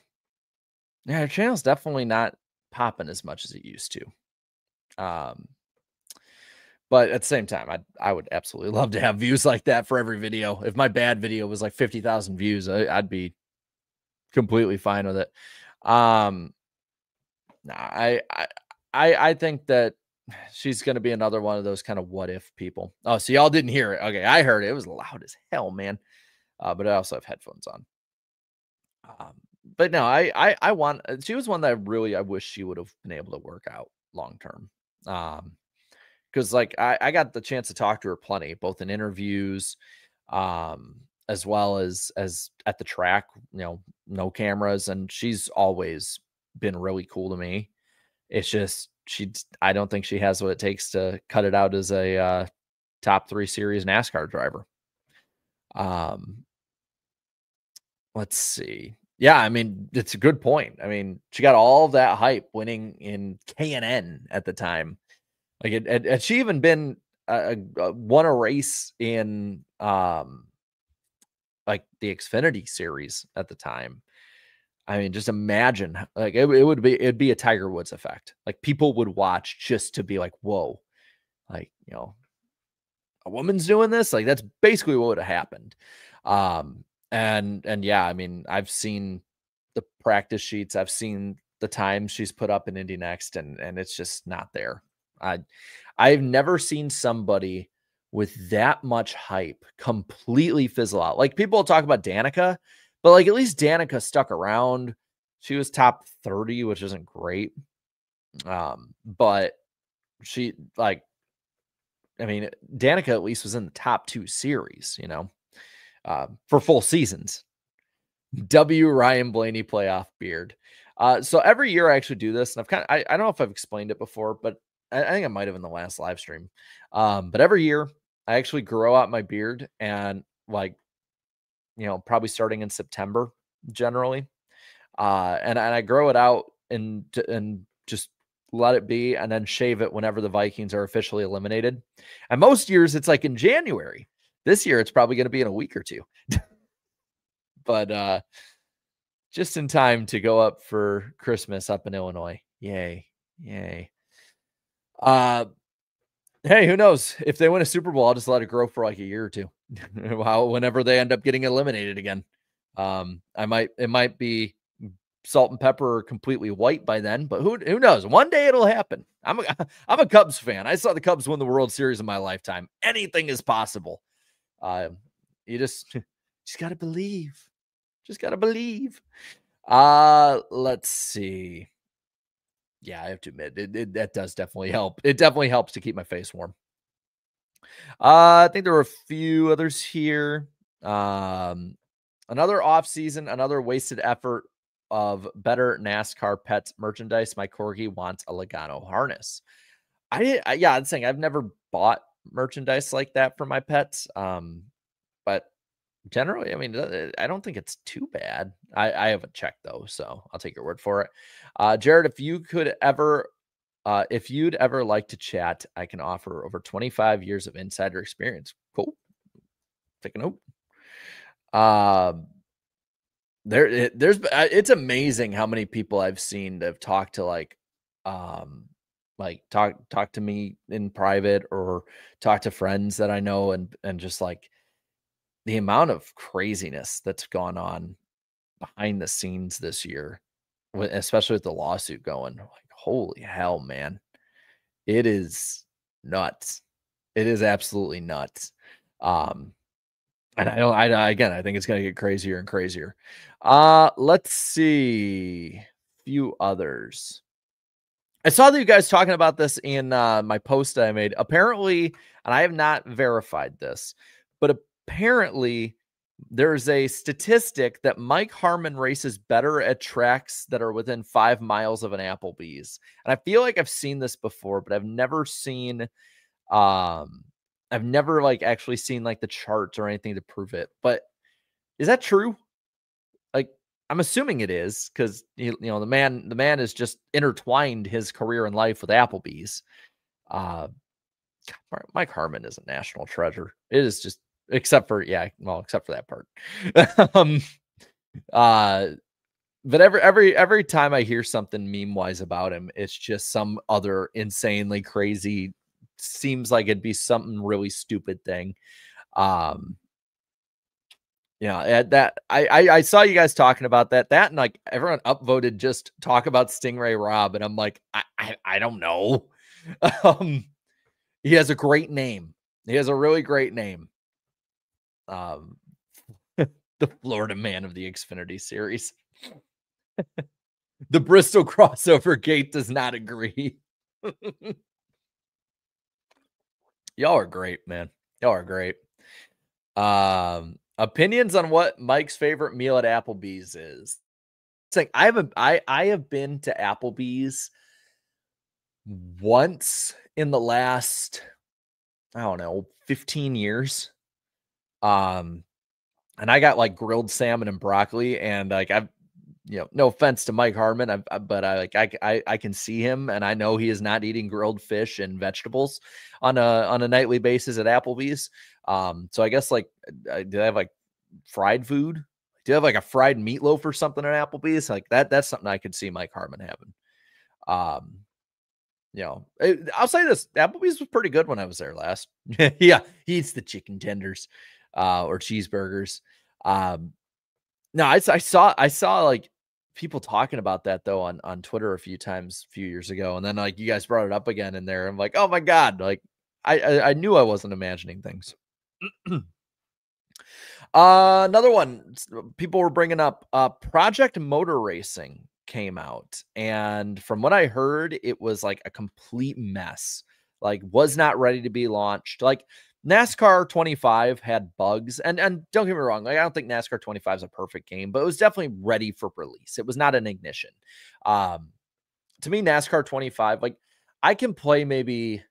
yeah, her channel's definitely not popping as much as it used to. But at the same time, I would absolutely love to have views like that for every video. If my bad video was like 50,000 views, I'd be completely fine with it. Nah, I think that she's going to be another one of those kind of what if people. Oh, so y'all didn't hear it. Okay, I heard it. It was loud as hell, man. But I also have headphones on. But no, I want. She was one that I wish she would have been able to work out long term. Because like I got the chance to talk to her plenty, both in interviews, as well as at the track. No cameras, and she's always been really cool to me. It's just I don't think she has what it takes to cut it out as a top 3 series NASCAR driver. Let's see. Yeah, I mean, it's a good point. I mean, she got all of that hype winning in K&N at the time. Like, had she even been won a race in like the Xfinity series at the time? I mean, just imagine, like it'd be a Tiger Woods effect. Like people would watch just to be like, whoa, like a woman's doing this. Like that's basically what would have happened. And yeah, I mean, I've seen the practice sheets. I've seen the times she's put up in Indy Next, and it's just not there. I've never seen somebody with that much hype completely fizzle out. Like people will talk about Danica, but like at least Danica stuck around. She was top 30, which isn't great. But she like, I mean, Danica at least was in the top 2 series, for full seasons. Ryan Blaney playoff beard. So every year I actually do this, and I don't know if I've explained it before, but I think I might have in the last live stream. But every year I actually grow out my beard, and like, probably starting in September generally. And I grow it out and just let it be, and then shave it whenever the Vikings are officially eliminated. And most years it's like in January. This year it's probably going to be in a week or two. But just in time to go up for Christmas up in Illinois. Yay. Hey, who knows? If they win a Super Bowl, I'll just let it grow for like a year or two. Whenever they end up getting eliminated again. It might be salt and pepper or completely white by then, but who knows? One day it'll happen. I'm a Cubs fan. I saw the Cubs win the World Series in my lifetime. Anything is possible. You just gotta believe. Just gotta believe. Let's see. Yeah, I have to admit, that does definitely help. It definitely helps to keep my face warm. I think there were a few others here. Another off season, another wasted effort of better NASCAR pets merchandise. My corgi wants a Logano harness. Yeah, I'm saying I've never bought merchandise like that for my pets. But Generally, I mean, I don't think it's too bad. I haven't checked though, so I'll take your word for it. Jared, if you'd ever like to chat, I can offer over 25 years of insider experience. Cool. Take a note. Um, it's amazing how many people I've seen that have talked to talk to me in private or talk to friends that I know and just like the amount of craziness that's gone on behind the scenes this year, especially with the lawsuit going. Like, holy hell, man. It is nuts. It is absolutely nuts. Um, and again, I think it's going to get crazier and crazier. Let's see. Few others. I saw that you guys talking about this in my post that I made. Apparently, and I have not verified this, but apparently there's a statistic that Mike Harmon races better at tracks that are within 5 miles of an Applebee's. And I feel like I've seen this before, but I've never like actually seen like the charts or anything to prove it. But is that true? Like, I'm assuming it is because the man has just intertwined his career and life with Applebee's. Uh, Mike Harmon is a national treasure. It is just except for that part. um, but every time I hear something meme wise about him, it's just some other insanely crazy. Seems like it'd be something really stupid thing. Yeah, that I saw you guys talking about that and like everyone upvoted just talk about Stingray Rob, and I'm like, I don't know. He has a great name. He has a really great name. The Florida man of the Xfinity series. The Bristol crossover gate does not agree. Y'all are great, man. Y'all are great. Opinions on what Mike's favorite meal at Applebee's is. It's like I have been to Applebee's once in the last, I don't know, 15 years. And I got like grilled salmon and broccoli, and like I've, no offense to Mike Harmon, but I can see him, and I know he is not eating grilled fish and vegetables on a nightly basis at Applebee's. So I guess like, do they have like fried food? Do you have like a fried meatloaf or something at Applebee's? Like that's something I could see Mike Harmon having. I'll say this: Applebee's was pretty good when I was there last. Yeah, he eats the chicken tenders, or cheeseburgers. No, I saw like people talking about that though on Twitter a few times a few years ago, and then like you guys brought it up again in there. I'm like, oh my god! Like I knew I wasn't imagining things. Another one people were bringing up, Project Motor Racing came out, and from what I heard, it was like a complete mess. Like, was not ready to be launched. Like, NASCAR 25 had bugs, and don't get me wrong, like I don't think NASCAR 25 is a perfect game, but it was definitely ready for release. It was not an ignition. To me, NASCAR 25, like I can play maybe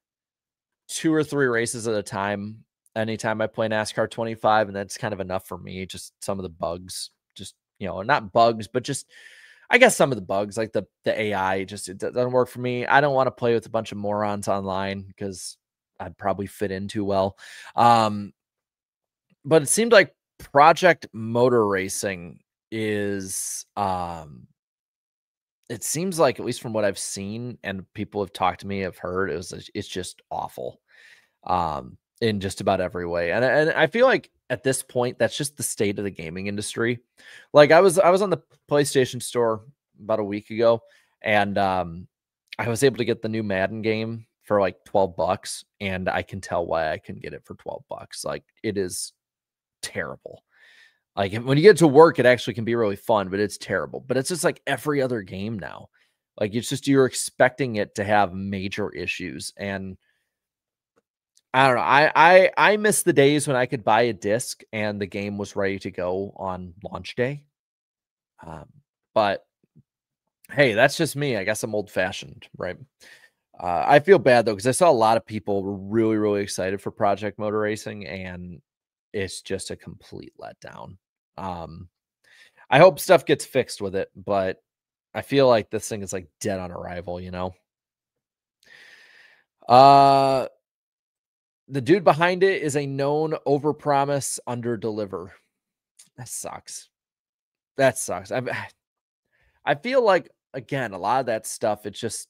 2 or 3 races at a time anytime I play NASCAR 25, and that's kind of enough for me. Just some of the bugs, just not bugs, but just I guess some of the bugs, like the AI, just it doesn't work for me. I don't want to play with a bunch of morons online because I'd probably fit in too well. But it seemed like Project Motor Racing is it seems like, at least from what I've seen and people have talked to me, have heard, it's just awful. In just about every way. And I feel like at this point, that's just the state of the gaming industry. Like I was on the PlayStation Store about a week ago, and I was able to get the new Madden game for like $12, and I can tell why I can get it for $12. Like, it is terrible. Like, when you get to work, it actually can be really fun, but it's terrible. But it's just like every other game now. Like, it's just you're expecting it to have major issues, and I don't know. I miss the days when I could buy a disc and the game was ready to go on launch day. But hey, that's just me. I guess I'm old fashioned, right? I feel bad though, because I saw a lot of people were really, really excited for Project Motor Racing, and it's just a complete letdown. Um, I hope stuff gets fixed with it, but I feel like this thing is like dead on arrival, you know? Uh, the dude behind it is a known overpromise, underdeliver. That sucks. That sucks. I feel like again, a lot of that stuff, it's just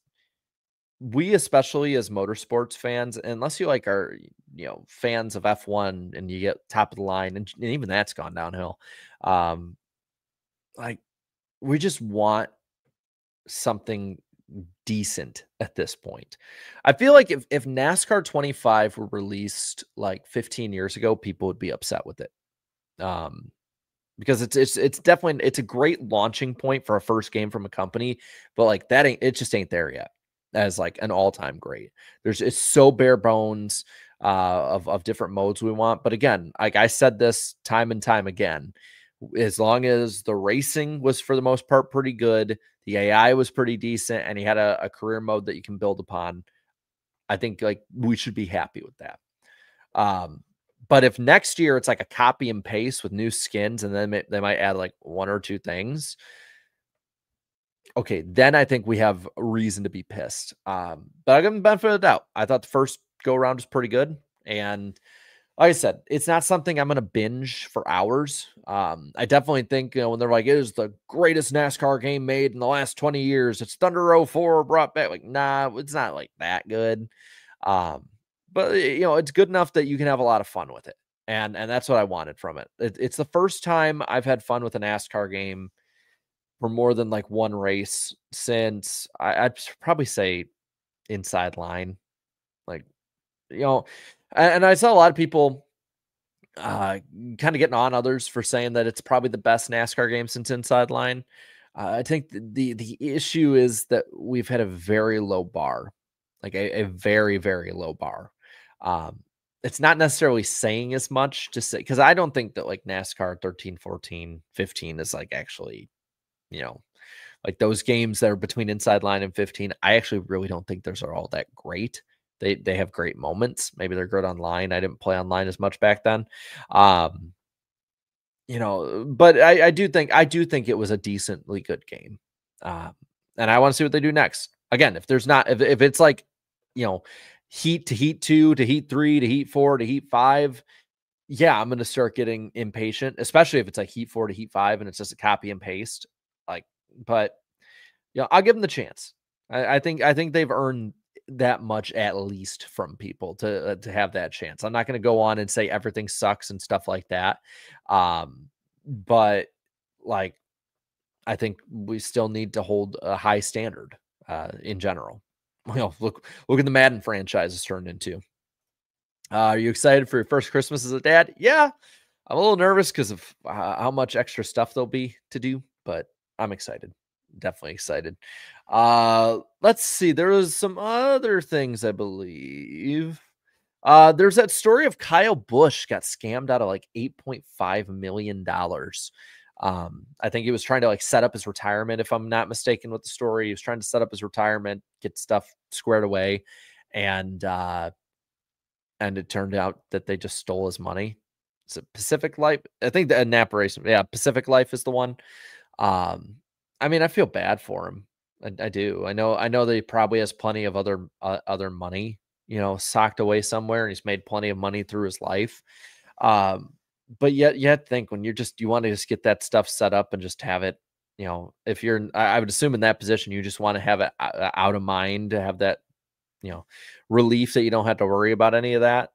we, especially as motorsports fans, unless you like are, fans of F1 and you get top of the line, and even that's gone downhill. Um, like we just want something decent at this point. I feel like if NASCAR 25 were released like 15 years ago, people would be upset with it. Um, because it's definitely it's a great launching point for a first game from a company, but like that ain't it just ain't there yet as like an all-time great. It's so bare bones of different modes we want. But again, like I said this time and time again, as long as the racing was for the most part pretty good, the AI was pretty decent, and he had a career mode that you can build upon, I think like we should be happy with that. But if next year it's like a copy and paste with new skins, and then they might add like one or two things, okay, then I think we have a reason to be pissed. But I give them the benefit of the doubt. I thought the first go around was pretty good, and like I said, it's not something I'm going to binge for hours. I definitely think, when they're like, it is the greatest NASCAR game made in the last 20 years. It's Thunder 04 brought back. Like, nah, it's not like that good. But it's good enough that you can have a lot of fun with it. And that's what I wanted from it. It's the first time I've had fun with a NASCAR game for more than like one race since I'd probably say Inside Line. Like, you know, and I saw a lot of people kind of getting on others for saying that it's probably the best NASCAR game since Inside Line. I think the issue is that we've had a very low bar, like a very, very low bar. It's not necessarily saying as much to say, because I don't think that like NASCAR 13, 14, 15 is like actually, you know, like those games that are between Inside Line and 15, I actually really don't think those are all that great. They have great moments. Maybe they're good online. I didn't play online as much back then. Um, but I do think it was a decently good game. Um, and I want to see what they do next. Again, if there's not if it's like, you know, heat to heat 2 to heat 3 to heat 4 to heat 5, yeah, I'm gonna start getting impatient, especially if it's like heat 4 to heat 5 and it's just a copy and paste. Like, but I'll give them the chance. I think they've earned that much at least from people to have that chance. I'm not going to go on and say everything sucks and stuff like that. But like I think we still need to hold a high standard in general. Look at the Madden franchise has turned into. Are you excited for your first Christmas as a dad? Yeah, I'm a little nervous because of how much extra stuff there'll be to do, but I'm excited. Definitely excited. Let's see. There was some other things, I believe. There's that story of Kyle Busch got scammed out of like $8.5 million. I think he was trying to like set up his retirement, if I'm not mistaken with the story. He was trying to set up his retirement, get stuff squared away, and it turned out that they just stole his money. Is it Pacific Life? I think the Napa Racing. Yeah, Pacific Life is the one. I mean, I feel bad for him. I do. I know that he probably has plenty of other money, socked away somewhere, and he's made plenty of money through his life. But yet think when you want to just get that stuff set up and just have it, if you're, I would assume in that position, you just want to have it out of mind, to have that, relief that you don't have to worry about any of that.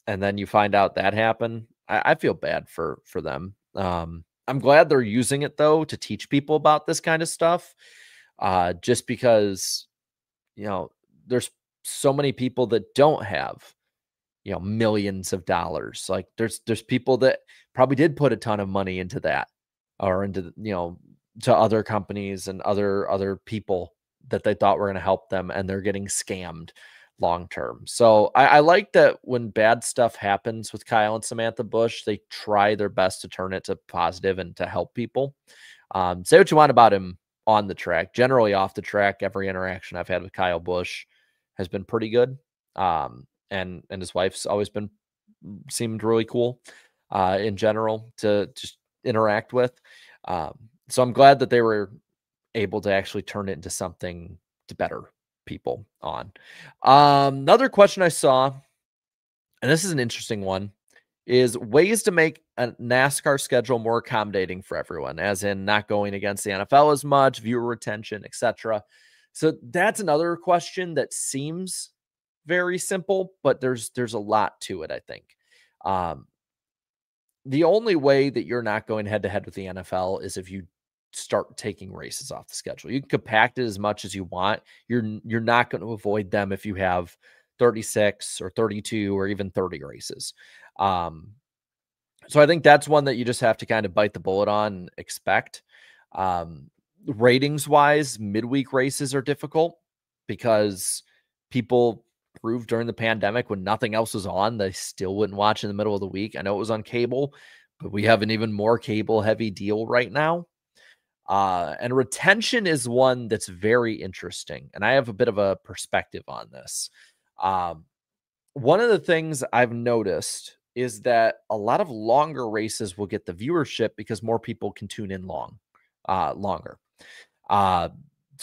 And then you find out that happened. I feel bad for them. I'm glad they're using it though to teach people about this kind of stuff. Just because, there's so many people that don't have, millions of dollars. Like there's people that probably did put a ton of money into that, or into, to other companies and other people that they thought were going to help them, and they're getting scammed long term. So I like that when bad stuff happens with Kyle and Samantha Busch, they try their best to turn it to positive and to help people. Say what you want about him on the track. Generally off the track, every interaction I've had with Kyle Busch has been pretty good. And his wife's always seemed really cool. in general to just interact with. So I'm glad that they were able to actually turn it into something to better people on. Another question I saw, and this is an interesting one, is ways to make a NASCAR schedule more accommodating for everyone, as in not going against the NFL as much, viewer retention, etc. So that's another question that seems very simple, but there's a lot to it, I think. Um, the only way that you're not going head to head with the NFL is if you start taking races off the schedule. You can compact it as much as you want. You're not going to avoid them if you have 36 or 32 or even 30 races. So I think that's one that you just have to kind of bite the bullet on and expect. Ratings wise, midweek races are difficult because people proved during the pandemic when nothing else was on, they still wouldn't watch in the middle of the week. I know it was on cable, but we have an even more cable heavy deal right now. And retention is one that's very interesting. And I have a bit of a perspective on this. One of the things I've noticed is that a lot of longer races will get the viewership because more people can tune in longer. So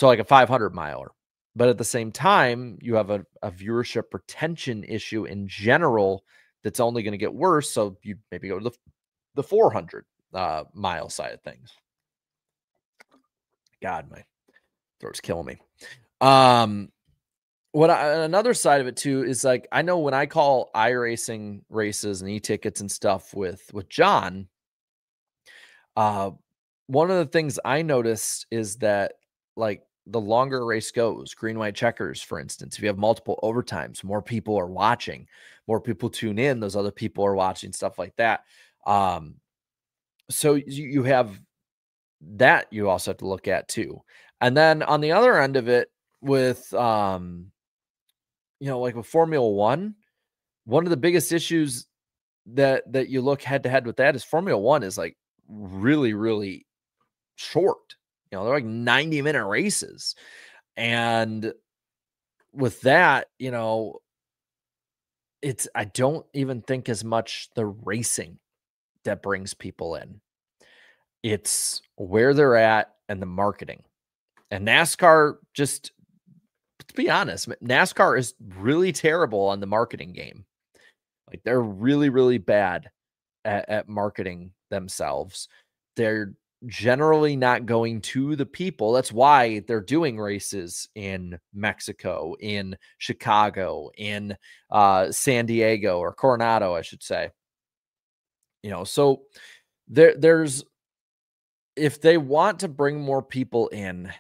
like a 500 miler. But at the same time, you have a viewership retention issue in general that's only going to get worse. So you maybe go to the 400 mile side of things. God, my throat's killing me. Another side of it too is like, I know when I call iRacing races and e-tickets and stuff with John, one of the things I noticed is that like the longer a race goes, green, white checkers, for instance, if you have multiple overtimes, more people are watching, more people tune in, those other people are watching, stuff like that. So you have that you also have to look at too. And then on the other end of it with, like with Formula One, one of the biggest issues that you look head to head with that is Formula One is like really, really short. They're like 90-minute races. And with that, I don't even think as much the racing that brings people in. It's where they're at and the marketing. And NASCAR, just to be honest, NASCAR is really terrible on the marketing game. Like they're really, really bad at marketing themselves. They're generally not going to the people. That's why they're doing races in Mexico, in Chicago, in San Diego or Coronado, I should say. So there's, if they want to bring more people in,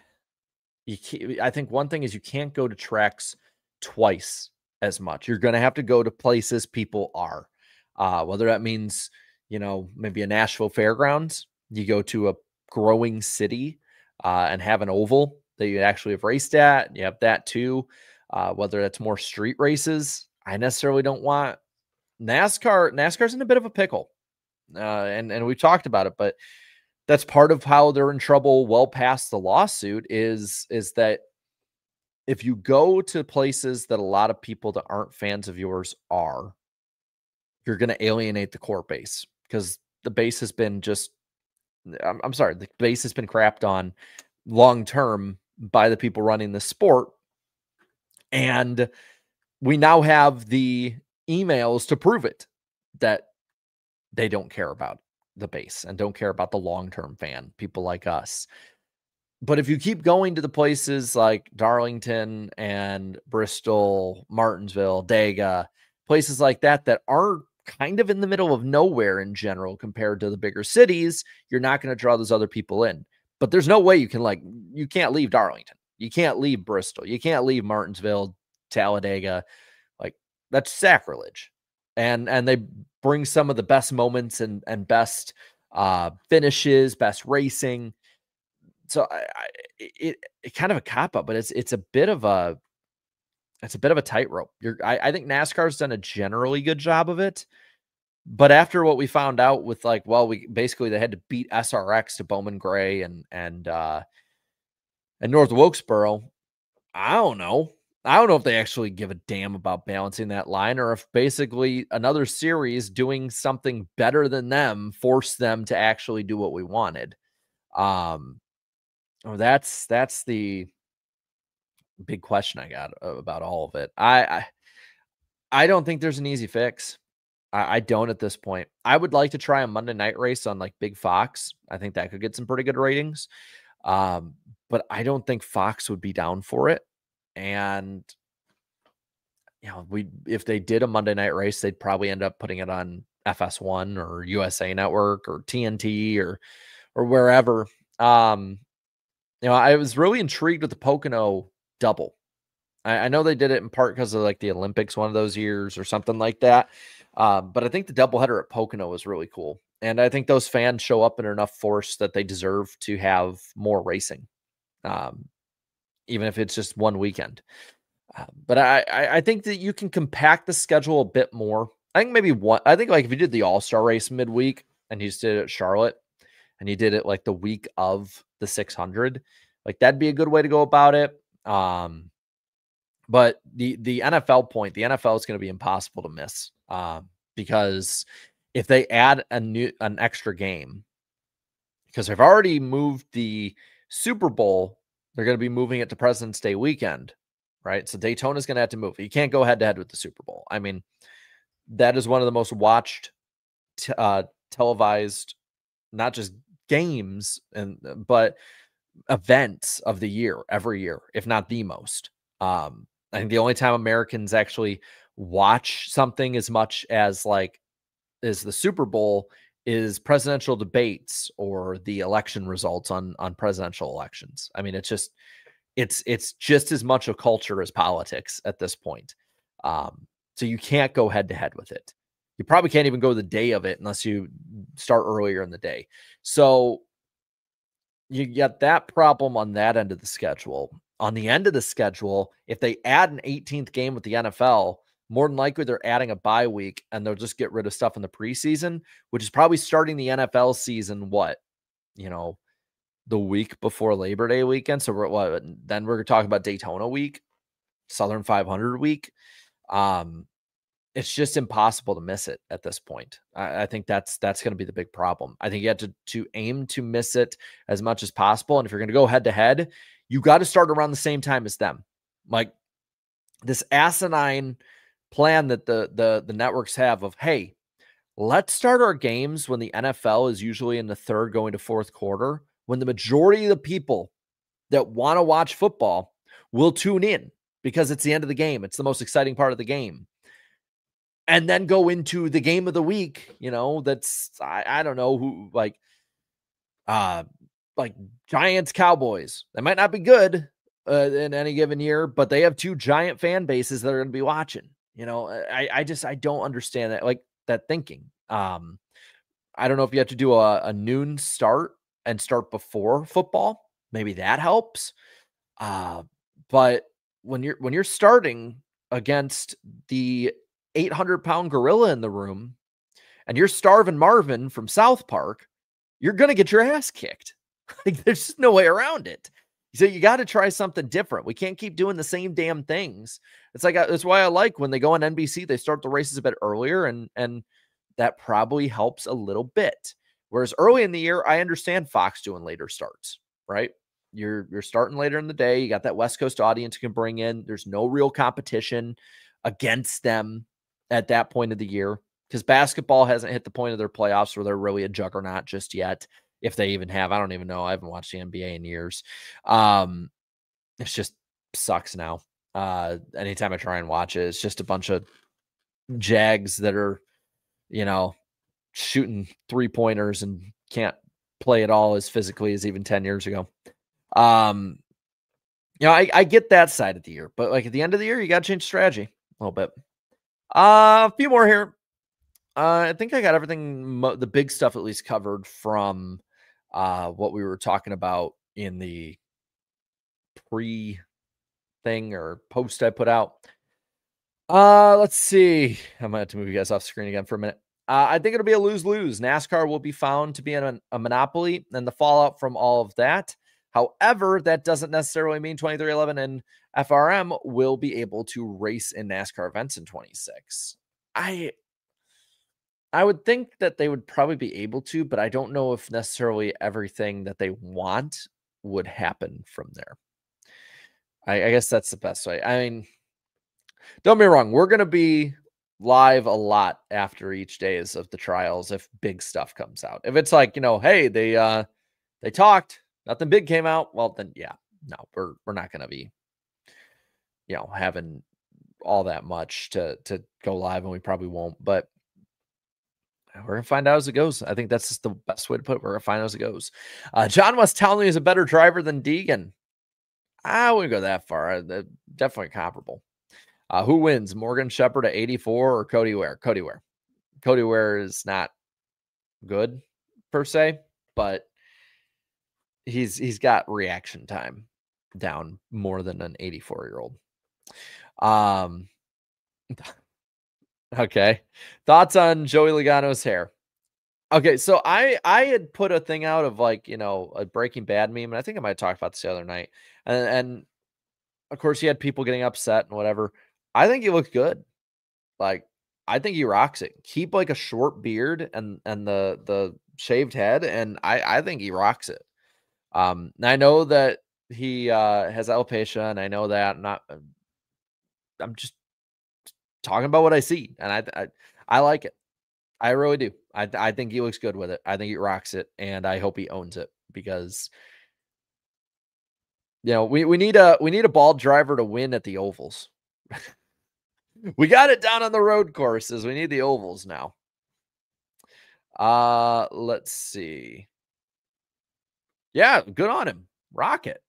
I think one thing is you can't go to tracks twice as much. You're going to have to go to places people are, whether that means, maybe a Nashville Fairgrounds, you go to a growing city and have an oval that you actually have raced at. You have that too. Whether that's more street races, I necessarily don't want NASCAR. NASCAR's in a bit of a pickle. And we've talked about it, but that's part of how they're in trouble well past the lawsuit is that if you go to places that a lot of people that aren't fans of yours are, you're going to alienate the core base because the base has been the base has been crapped on long-term by the people running the sport. And we now have the emails to prove it that they don't care about the base and don't care about the long-term fan, people like us. But if you keep going to the places like Darlington and Bristol, Martinsville, Dega, places like that are kind of in the middle of nowhere in general compared to the bigger cities, you're not going to draw those other people in. But there's no way you can't leave Darlington. You can't leave Bristol. You can't leave Martinsville, Talladega. Like that's sacrilege. And they bring some of the best moments and best finishes, best racing. So it kind of a cop up, but it's a bit of a tightrope. I think NASCAR's done a generally good job of it, but after what we found out with they had to beat SRX to Bowman Gray and North Wilkesboro. I don't know. I don't know if they actually give a damn about balancing that line, or if basically another series doing something better than them forced them to actually do what we wanted. That's the big question I got about all of it. I don't think there's an easy fix. I don't at this point. I would like to try a Monday night race on like Big Fox. I think that could get some pretty good ratings. But I don't think Fox would be down for it. And if they did a Monday night race, they'd probably end up putting it on FS1 or USA Network or TNT or wherever. I was really intrigued with the Pocono double. I know they did it in part because of like the Olympics one of those years or something like that. But I think the doubleheader at Pocono was really cool. And I think those fans show up in enough force that they deserve to have more racing, even if it's just one weekend. But I think that you can compact the schedule a bit more. I think like if you did the All-Star race midweek and you just did it at Charlotte and you did it like the week of the 600, like that'd be a good way to go about it. But the NFL point, the NFL is going to be impossible to miss because if they add an extra game, because they've already moved the Super Bowl, they're going to be moving it to President's Day weekend, right? So Daytona is going to have to move. You can't go head to head with the Super Bowl. I mean, that is one of the most watched televised, not just games but events of the year every year, if not the most. I think the only time Americans actually watch something as much as the Super Bowl is presidential debates or the election results on presidential elections. I mean, it's just as much a culture as politics at this point. So you can't go head to head with it. You probably can't even go the day of it unless you start earlier in the day. So you get that problem on that end of the schedule. On the end of the schedule, if they add an 18th game with the NFL, more than likely they're adding a bye week and they'll just get rid of stuff in the preseason, which is probably starting the NFL season, the week before Labor Day weekend. So then we're talking about Daytona week, Southern 500 week. It's just impossible to miss it at this point. I think that's going to be the big problem. I think you have to aim to miss it as much as possible. And if you're going to go head to head, you got to start around the same time as them. Like this asinine plan that the networks have of, hey, let's start our games when the NFL is usually in the third going to fourth quarter, when the majority of the people that want to watch football will tune in because it's the end of the game. It's the most exciting part of the game. And then go into the game of the week, that's, I don't know who, like Giants, Cowboys. They might not be good in any given year, but they have two giant fan bases that are going to be watching. I don't understand that, like that thinking. I don't know if you have to do a noon start and start before football. Maybe that helps. But when you're starting against the 800-pound gorilla in the room and you're starving Marvin from South Park, you're going to get your ass kicked. Like there's just no way around it. So you got to try something different. We can't keep doing the same damn things. It's like, that's why I like when they go on NBC, they start the races a bit earlier and that probably helps a little bit. Whereas early in the year, I understand Fox doing later starts, right? You're starting later in the day. You got that West Coast audience you can bring in. There's no real competition against them at that point of the year because basketball hasn't hit the point of their playoffs where they're really a juggernaut just yet. If they even have, I don't even know. I haven't watched the NBA in years. It's just sucks now. Anytime I try and watch it, it's just a bunch of Jags that are, shooting 3-pointers and can't play at all as physically as even 10 years ago. I get that side of the year, but like at the end of the year, you got to change strategy a little bit. A few more here. I think I got everything, the big stuff at least covered from what we were talking about in the pre-thing or post I put out. Let's see. I might have to move you guys off screen again for a minute. I think it'll be a lose-lose. NASCAR will be found to be a monopoly, and the fallout from all of that. However, that doesn't necessarily mean 2311 and FRM will be able to race in NASCAR events in 26. I would think that they would probably be able to, but I don't know if necessarily everything that they want would happen from there. I guess that's the best way. I mean, don't be wrong. We're going to be live a lot after each days of the trials if big stuff comes out. If it's like, hey, they talked, nothing big came out, well then yeah, no, we're not going to be having all that much to go live, and we probably won't, but we're gonna find out as it goes. I think that's just the best way to put it. We're gonna find out as it goes. John West Townley is a better driver than Deegan. I wouldn't go that far. They're definitely comparable. Who wins? Morgan Shepherd at 84 or Cody Ware? Cody Ware. Cody Ware is not good per se, but he's got reaction time down more than an 84-year-old. Okay. Thoughts on Joey Logano's hair? Okay, so I had put a thing out of like, a Breaking Bad meme, and I think I might have talked about this the other night. And of course he had people getting upset and whatever. I think he looked good. Like, I think he rocks it. Keep like a short beard and the shaved head, and I think he rocks it. I know that he has alopecia, and I know that I'm just talking about what I see, and I like it. I really do. I think he looks good with it. I think he rocks it, and I hope he owns it because we need a bald driver to win at the ovals. We got it down on the road courses. We need the ovals now. Let's see. Yeah, good on him. Rock it.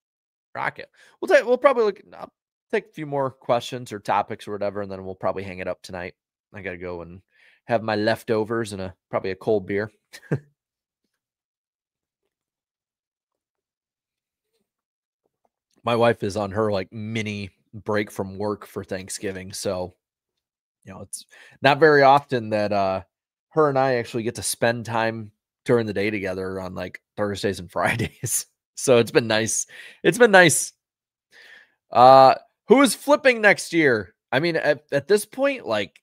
We'll probably I'll take a few more questions or topics or whatever, and then we'll probably hang it up tonight. I gotta go and have my leftovers and probably a cold beer. My wife is on her like mini break from work for Thanksgiving, so it's not very often that her and I actually get to spend time during the day together on like Thursdays and Fridays. So it's been nice. Who is flipping next year? I mean, at this point, like,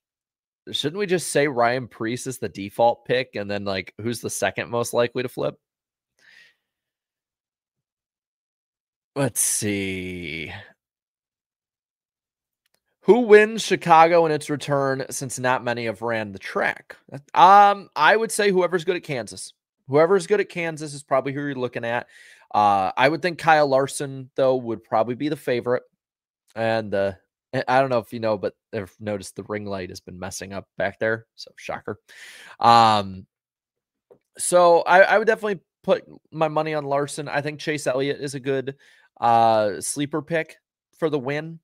shouldn't we just say Ryan Preece is the default pick, and then like who's the second most likely to flip? Let's see. Who wins Chicago in its return, since not many have ran the track? I would say whoever's good at Kansas. Whoever's good at Kansas is probably who you're looking at. I would think Kyle Larson, though, would probably be the favorite. And I don't know if you know, but I've noticed the ring light has been messing up back there. So shocker. So I would definitely put my money on Larson. I think Chase Elliott is a good sleeper pick for the win.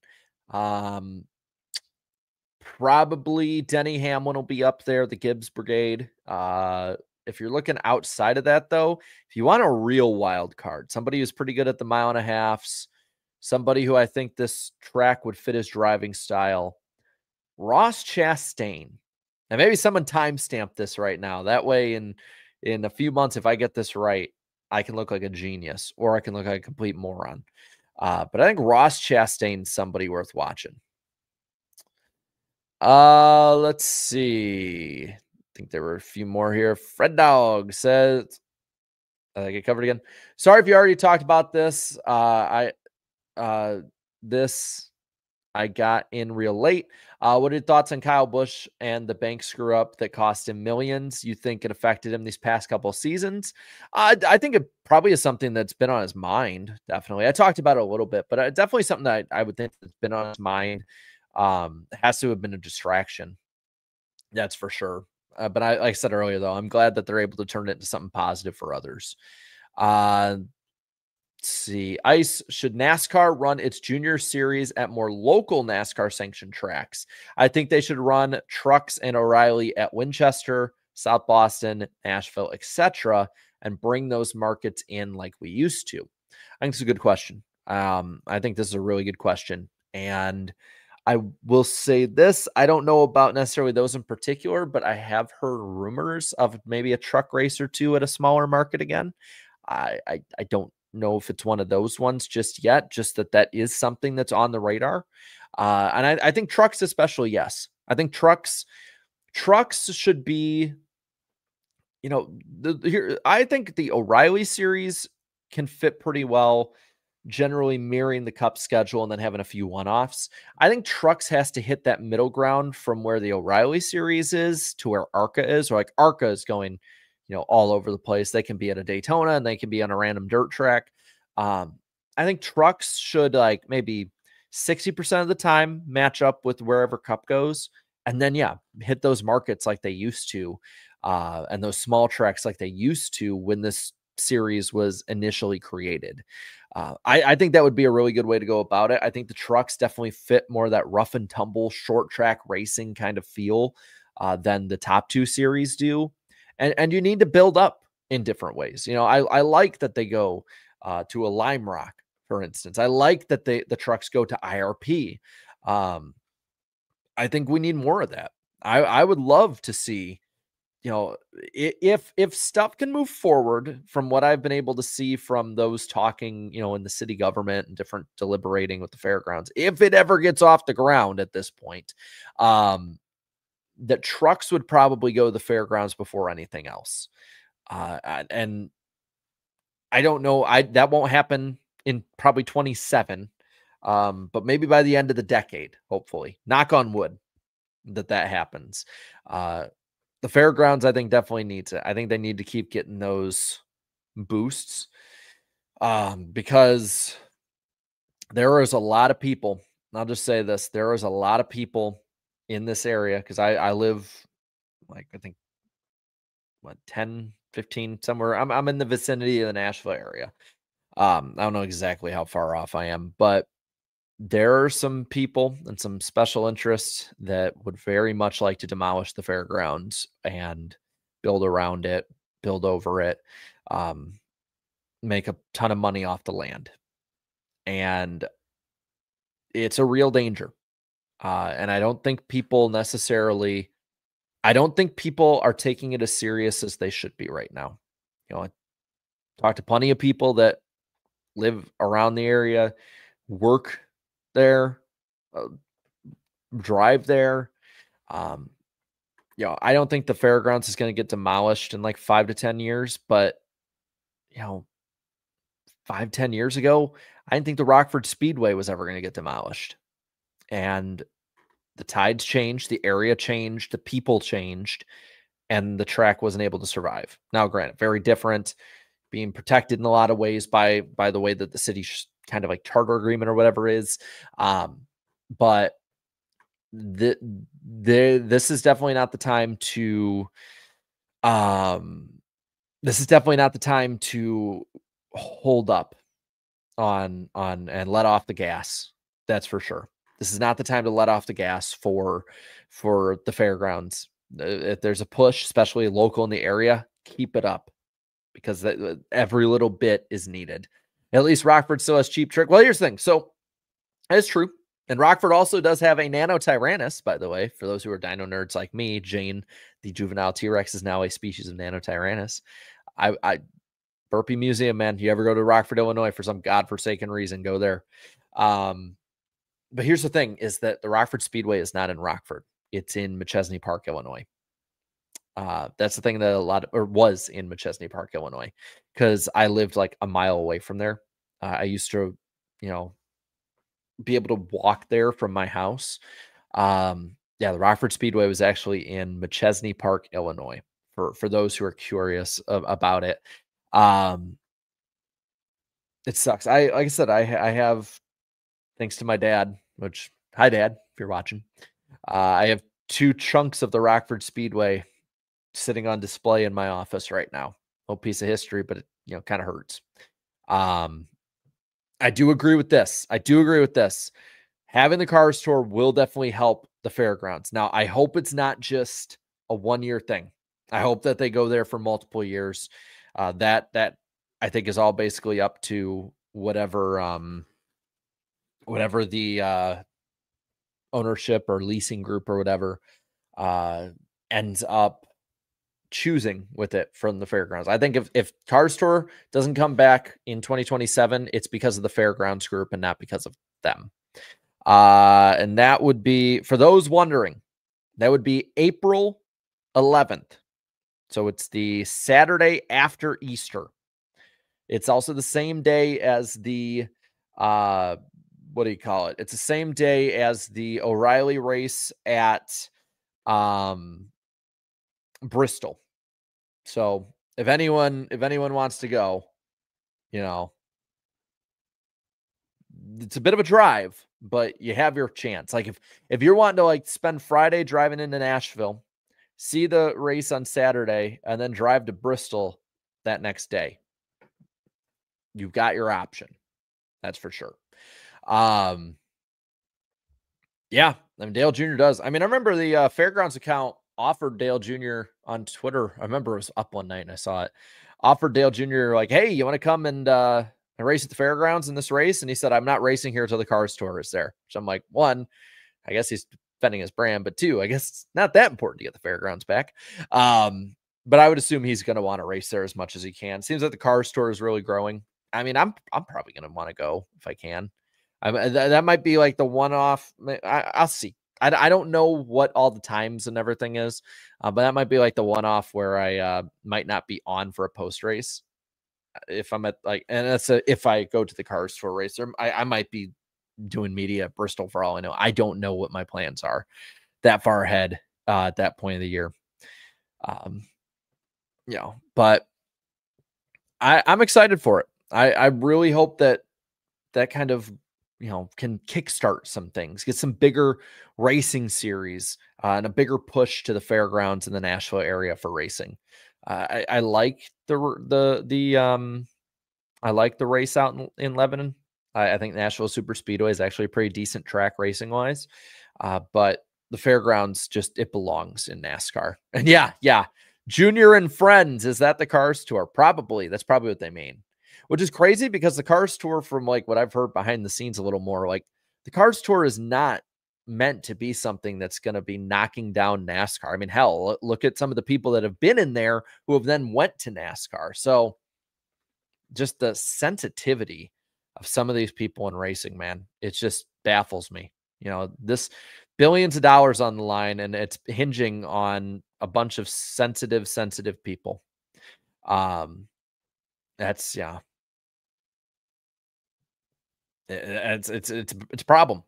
Probably Denny Hamlin will be up there, the Gibbs Brigade. If you're looking outside of that, though, if you want a real wild card, somebody who's pretty good at the 1.5 miles, somebody who I think this track would fit his driving style, Ross Chastain. And maybe someone timestamp this right now. That way, in a few months, if I get this right, I can look like a genius, or I can look like a complete moron. But I think Ross Chastain's somebody worth watching. Let's see. I think there were a few more here. Fred Dog says, I get covered again. Sorry if you already talked about this. This I got in real late. What are your thoughts on Kyle Busch and the bank screw up that cost him millions? You think it affected him these past couple of seasons? I think it probably is something that's been on his mind. Definitely. I talked about it a little bit, but definitely something that I would think that's been on his mind. Has to have been a distraction. That's for sure. But like I said earlier, though, I'm glad that they're able to turn it into something positive for others. Let's see. Ice, should NASCAR run its junior series at more local NASCAR sanctioned tracks? I think they should run Trucks and O'Reilly at Winchester, South Boston, Nashville, etc., and bring those markets in like we used to. I think it's a good question. I think this is a really good question. And I will say this, I don't know about necessarily those in particular, but I have heard rumors of maybe a truck race or two at a smaller market again. I don't know if it's one of those ones just yet, just that is something that's on the radar. And I think trucks especially, yes. I think trucks should be, I think the O'Reilly series can fit pretty well, generally mirroring the Cup schedule and then having a few one-offs. I think trucks has to hit that middle ground from where the O'Reilly series is to where ARCA is, or like ARCA is going, all over the place. They can be at a Daytona and they can be on a random dirt track. I think trucks should like maybe 60% of the time match up with wherever Cup goes. And then, hit those markets like they used to, and those small tracks like they used to when this series was initially created. I think that would be a really good way to go about it. I think the trucks definitely fit more of that rough and tumble short track racing kind of feel than the top two series do. And you need to build up in different ways. I like that they go to a Lime Rock, for instance. I like that the trucks go to IRP. I think we need more of that. I would love to see, if stuff can move forward from what I've been able to see from those talking, in the city government and different deliberating with the fairgrounds, if it ever gets off the ground at this point, that trucks would probably go to the fairgrounds before anything else. And I don't know, that won't happen in probably 27. But maybe by the end of the decade, hopefully, knock on wood, that happens. The fairgrounds, I think, definitely needs it. I think they need to keep getting those boosts, because there is a lot of people. I'll just say this: there is a lot of people in this area, because I live like, I think, 10, 15 somewhere. I'm in the vicinity of the Nashville area. I don't know exactly how far off I am, but there are some people and some special interests that would very much like to demolish the fairgrounds and build around it, build over it, make a ton of money off the land. And it's a real danger. And I don't think people are taking it as serious as they should be right now. I talked to plenty of people that live around the area, work there, drive there. I don't think the fairgrounds is going to get demolished in like 5 to 10 years, but 5-10 years ago, I didn't think the Rockford Speedway was ever going to get demolished. And the tides changed, the area changed, the people changed, and the track wasn't able to survive. Now, granted, very different, being protected in a lot of ways by the way that the city kind of like charter agreement or whatever is. But this is definitely not the time to hold up on and let off the gas. That's for sure. This is not the time to let off the gas for the fairgrounds. If there's a push, especially local in the area, keep it up, because every little bit is needed. At least Rockford still has Cheap Trick. Well, here's the thing. So that's true. And Rockford also does have a Nano Tyrannus, by the way. For those who are dino nerds like me, Jane, the juvenile T-Rex, is now a species of Nano Tyrannus. Burpee Museum, man. You ever go to Rockford, Illinois for some godforsaken reason, go there. But here's the thing, is that the Rockford Speedway is not in Rockford. It's in Machesney Park, Illinois. That's the thing that was in Machesney Park, Illinois, because I lived like a mile away from there. I used to, be able to walk there from my house. The Rockford Speedway was actually in Machesney Park, Illinois, for those who are curious about it. It sucks. Like I said, I have, thanks to my dad, which, hi Dad, if you're watching, I have 2 chunks of the Rockford Speedway sitting on display in my office right now. No piece of history, but it, kind of hurts. I do agree with this. Having the Cars Tour will definitely help the fairgrounds. Now, I hope it's not just a 1-year thing. I hope that they go there for multiple years. That I think is all basically up to whatever the ownership or leasing group or whatever ends up choosing with it from the fairgrounds. I think if Cars Tour doesn't come back in 2027, it's because of the fairgrounds group and not because of them. And that would be, for those wondering, that would be April 11th. So it's the Saturday after Easter. It's also the same day as the, what do you call it? It's the same day as the O'Reilly race at Bristol. So if anyone wants to go, you know, it's a bit of a drive, but you have your chance. Like if you're wanting to like spend Friday driving into Nashville, see the race on Saturday, and then drive to Bristol that next day, you've got your option. That's for sure. Yeah, I mean, Dale Jr. does. I mean, I remember the Fairgrounds account offered Dale Jr. on Twitter. I remember it was up one night and I saw it. Offered Dale Jr. like, hey, you want to come and race at the Fairgrounds in this race? And he said, I'm not racing here until the Cars Tour is there. So I'm like, one, I guess he's defending his brand, but two, I guess it's not that important to get the Fairgrounds back. But I would assume he's going to want to race there as much as he can. Seems like the Cars Tour is really growing. I mean, I'm probably going to want to go if I can. That might be like the one-off. I'll see. I don't know what all the times and everything is, but that might be like the one-off where I might not be on for a post race if I'm at like, and that's if I go to the Cars Tour race, I might be doing media at Bristol for all I know. I don't know what my plans are that far ahead at that point of the year. But I'm excited for it. I really hope that kind of, can kickstart some things, get some bigger racing series and a bigger push to the fairgrounds in the Nashville area for racing. I like I like the race out in Lebanon. I think Nashville Super Speedway is actually a pretty decent track racing wise, but the fairgrounds it belongs in NASCAR. And yeah, Junior and Friends, is that the Cars Tour? Probably. That's probably what they mean. Which is crazy because the Cars Tour, from like what I've heard behind the scenes a little more, like the Cars Tour is not meant to be something that's going to be knocking down NASCAR. I mean, hell, look at some of the people that have been in there who have then went to NASCAR. So just the sensitivity of some of these people in racing, man, it just baffles me. This billions of dollars on the line, and it's hinging on a bunch of sensitive people. That's it's a problem.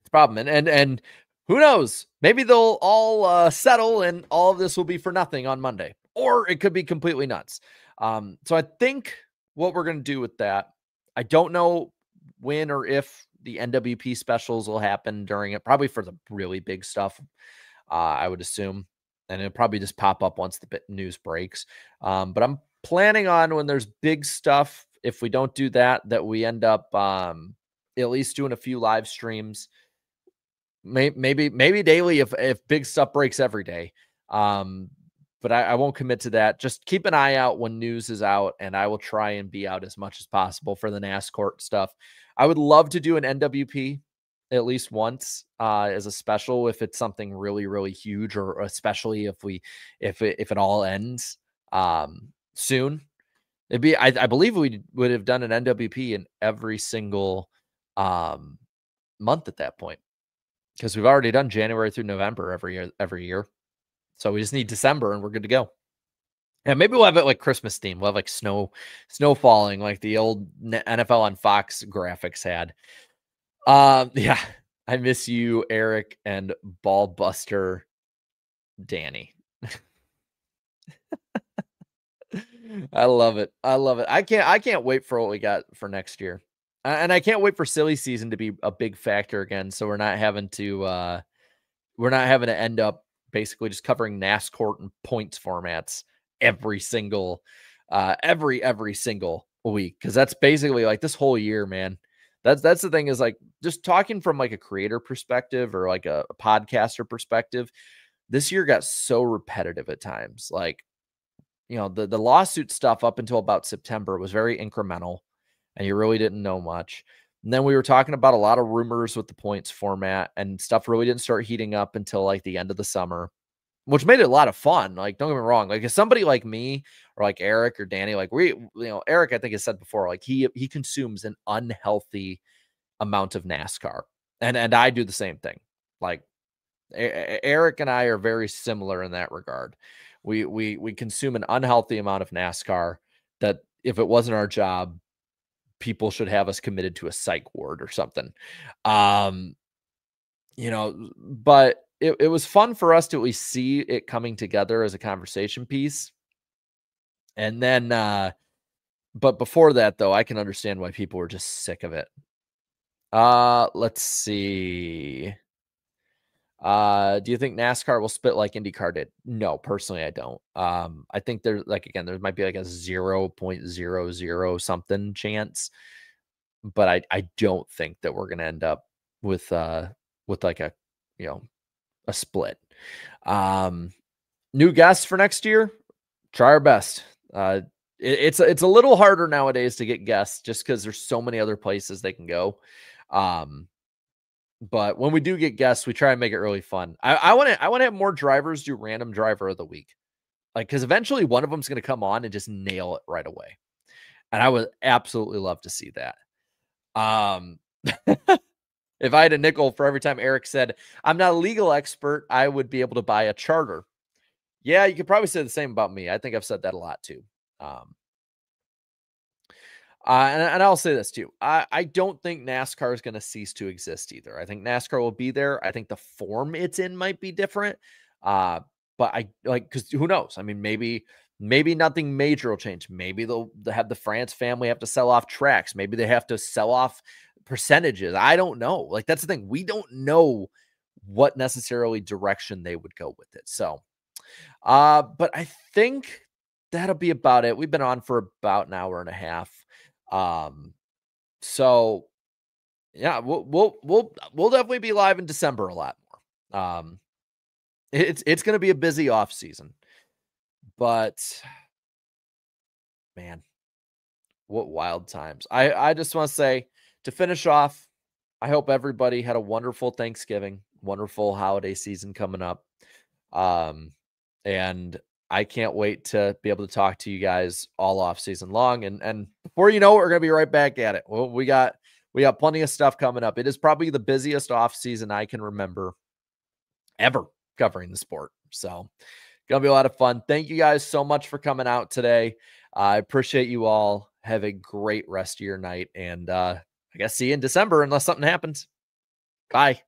It's a problem. And who knows? Maybe they'll all settle and all of this will be for nothing on Monday, or it could be completely nuts. So I think what we're going to do with that, I don't know when or if the NWP specials will happen during it, probably for the really big stuff, I would assume. And it'll probably just pop up once the news breaks. But I'm planning on, when there's big stuff, if we don't do that we end up at least doing a few live streams, maybe daily if big stuff breaks every day. But I won't commit to that. Just keep an eye out when news is out, and I will try and be out as much as possible for the NASCOURT stuff. I would love to do an NWP at least once as a special if it's something really, really huge, or especially if it all ends soon. It'd be, I believe we would have done an NWP in every single month at that point, because we've already done January through November every year. So we just need December and we're good to go. And maybe we'll have it like Christmas theme. We'll have like snow falling like the old NFL on Fox graphics had. Yeah, I miss you, Eric and Ballbuster Danny. I love it. I can't wait for what we got for next year. And I can't wait for silly season to be a big factor again. So we're not having to end up basically just covering NASCOURT and points formats every single week. Cause that's basically like this whole year, man. That's the thing, is like just talking from like a creator perspective or like a podcaster perspective. This year got so repetitive at times. Like, the lawsuit stuff up until about September was very incremental and you really didn't know much. And then we were talking about a lot of rumors with the points format, and stuff really didn't start heating up until like the end of the summer. which made it a lot of fun. Like, don't get me wrong. Like, if somebody like me or like Eric or Danny, like Eric, I think has said before, like he consumes an unhealthy amount of NASCAR, and I do the same thing. Like Eric and I are very similar in that regard. We consume an unhealthy amount of NASCAR that if it wasn't our job, people should have us committed to a psych ward or something. Um, but it was fun for us to at least see it coming together as a conversation piece. And then, but before that, though, I can understand why people were just sick of it. Let's see. Do you think NASCAR will split like IndyCar did? No, personally, I don't. I think there's like, again, there might be like a 0.00 something chance, but I don't think that we're going to end up with like a, you know, a split. New guests for next year, try our best. It's a little harder nowadays to get guests just because there's so many other places they can go. But when we do get guests, we try and make it really fun. I want to have more drivers do random driver of the week, like because eventually one of them is going to come on and just nail it right away, and I would absolutely love to see that. If I had a nickel for every time Eric said I'm not a legal expert, I would be able to buy a charter. Yeah, you could probably say the same about me. I think I've said that a lot too. And I'll say this too. I don't think NASCAR is going to cease to exist either. I think NASCAR will be there. I think the form it's in might be different. But I like, because who knows? I mean, maybe nothing major will change. Maybe they'll have the France family have to sell off tracks. Maybe they have to sell off percentages. I don't know. Like, that's the thing. We don't know what necessarily direction they would go with it. So, but I think that'll be about it. We've been on for about an hour and a half. So yeah, we'll definitely be live in December a lot more. It's going to be a busy off season, but man, what wild times. I just want to say, to finish off, I hope everybody had a wonderful Thanksgiving, wonderful holiday season coming up. And I can't wait to be able to talk to you guys all off season long. And before you know it, we're going to be right back at it. Well, we got plenty of stuff coming up. It is probably the busiest off season I can remember ever covering the sport. So going to be a lot of fun. Thank you guys so much for coming out today. I appreciate you all. Have a great rest of your night. And I guess see you in December unless something happens. Bye.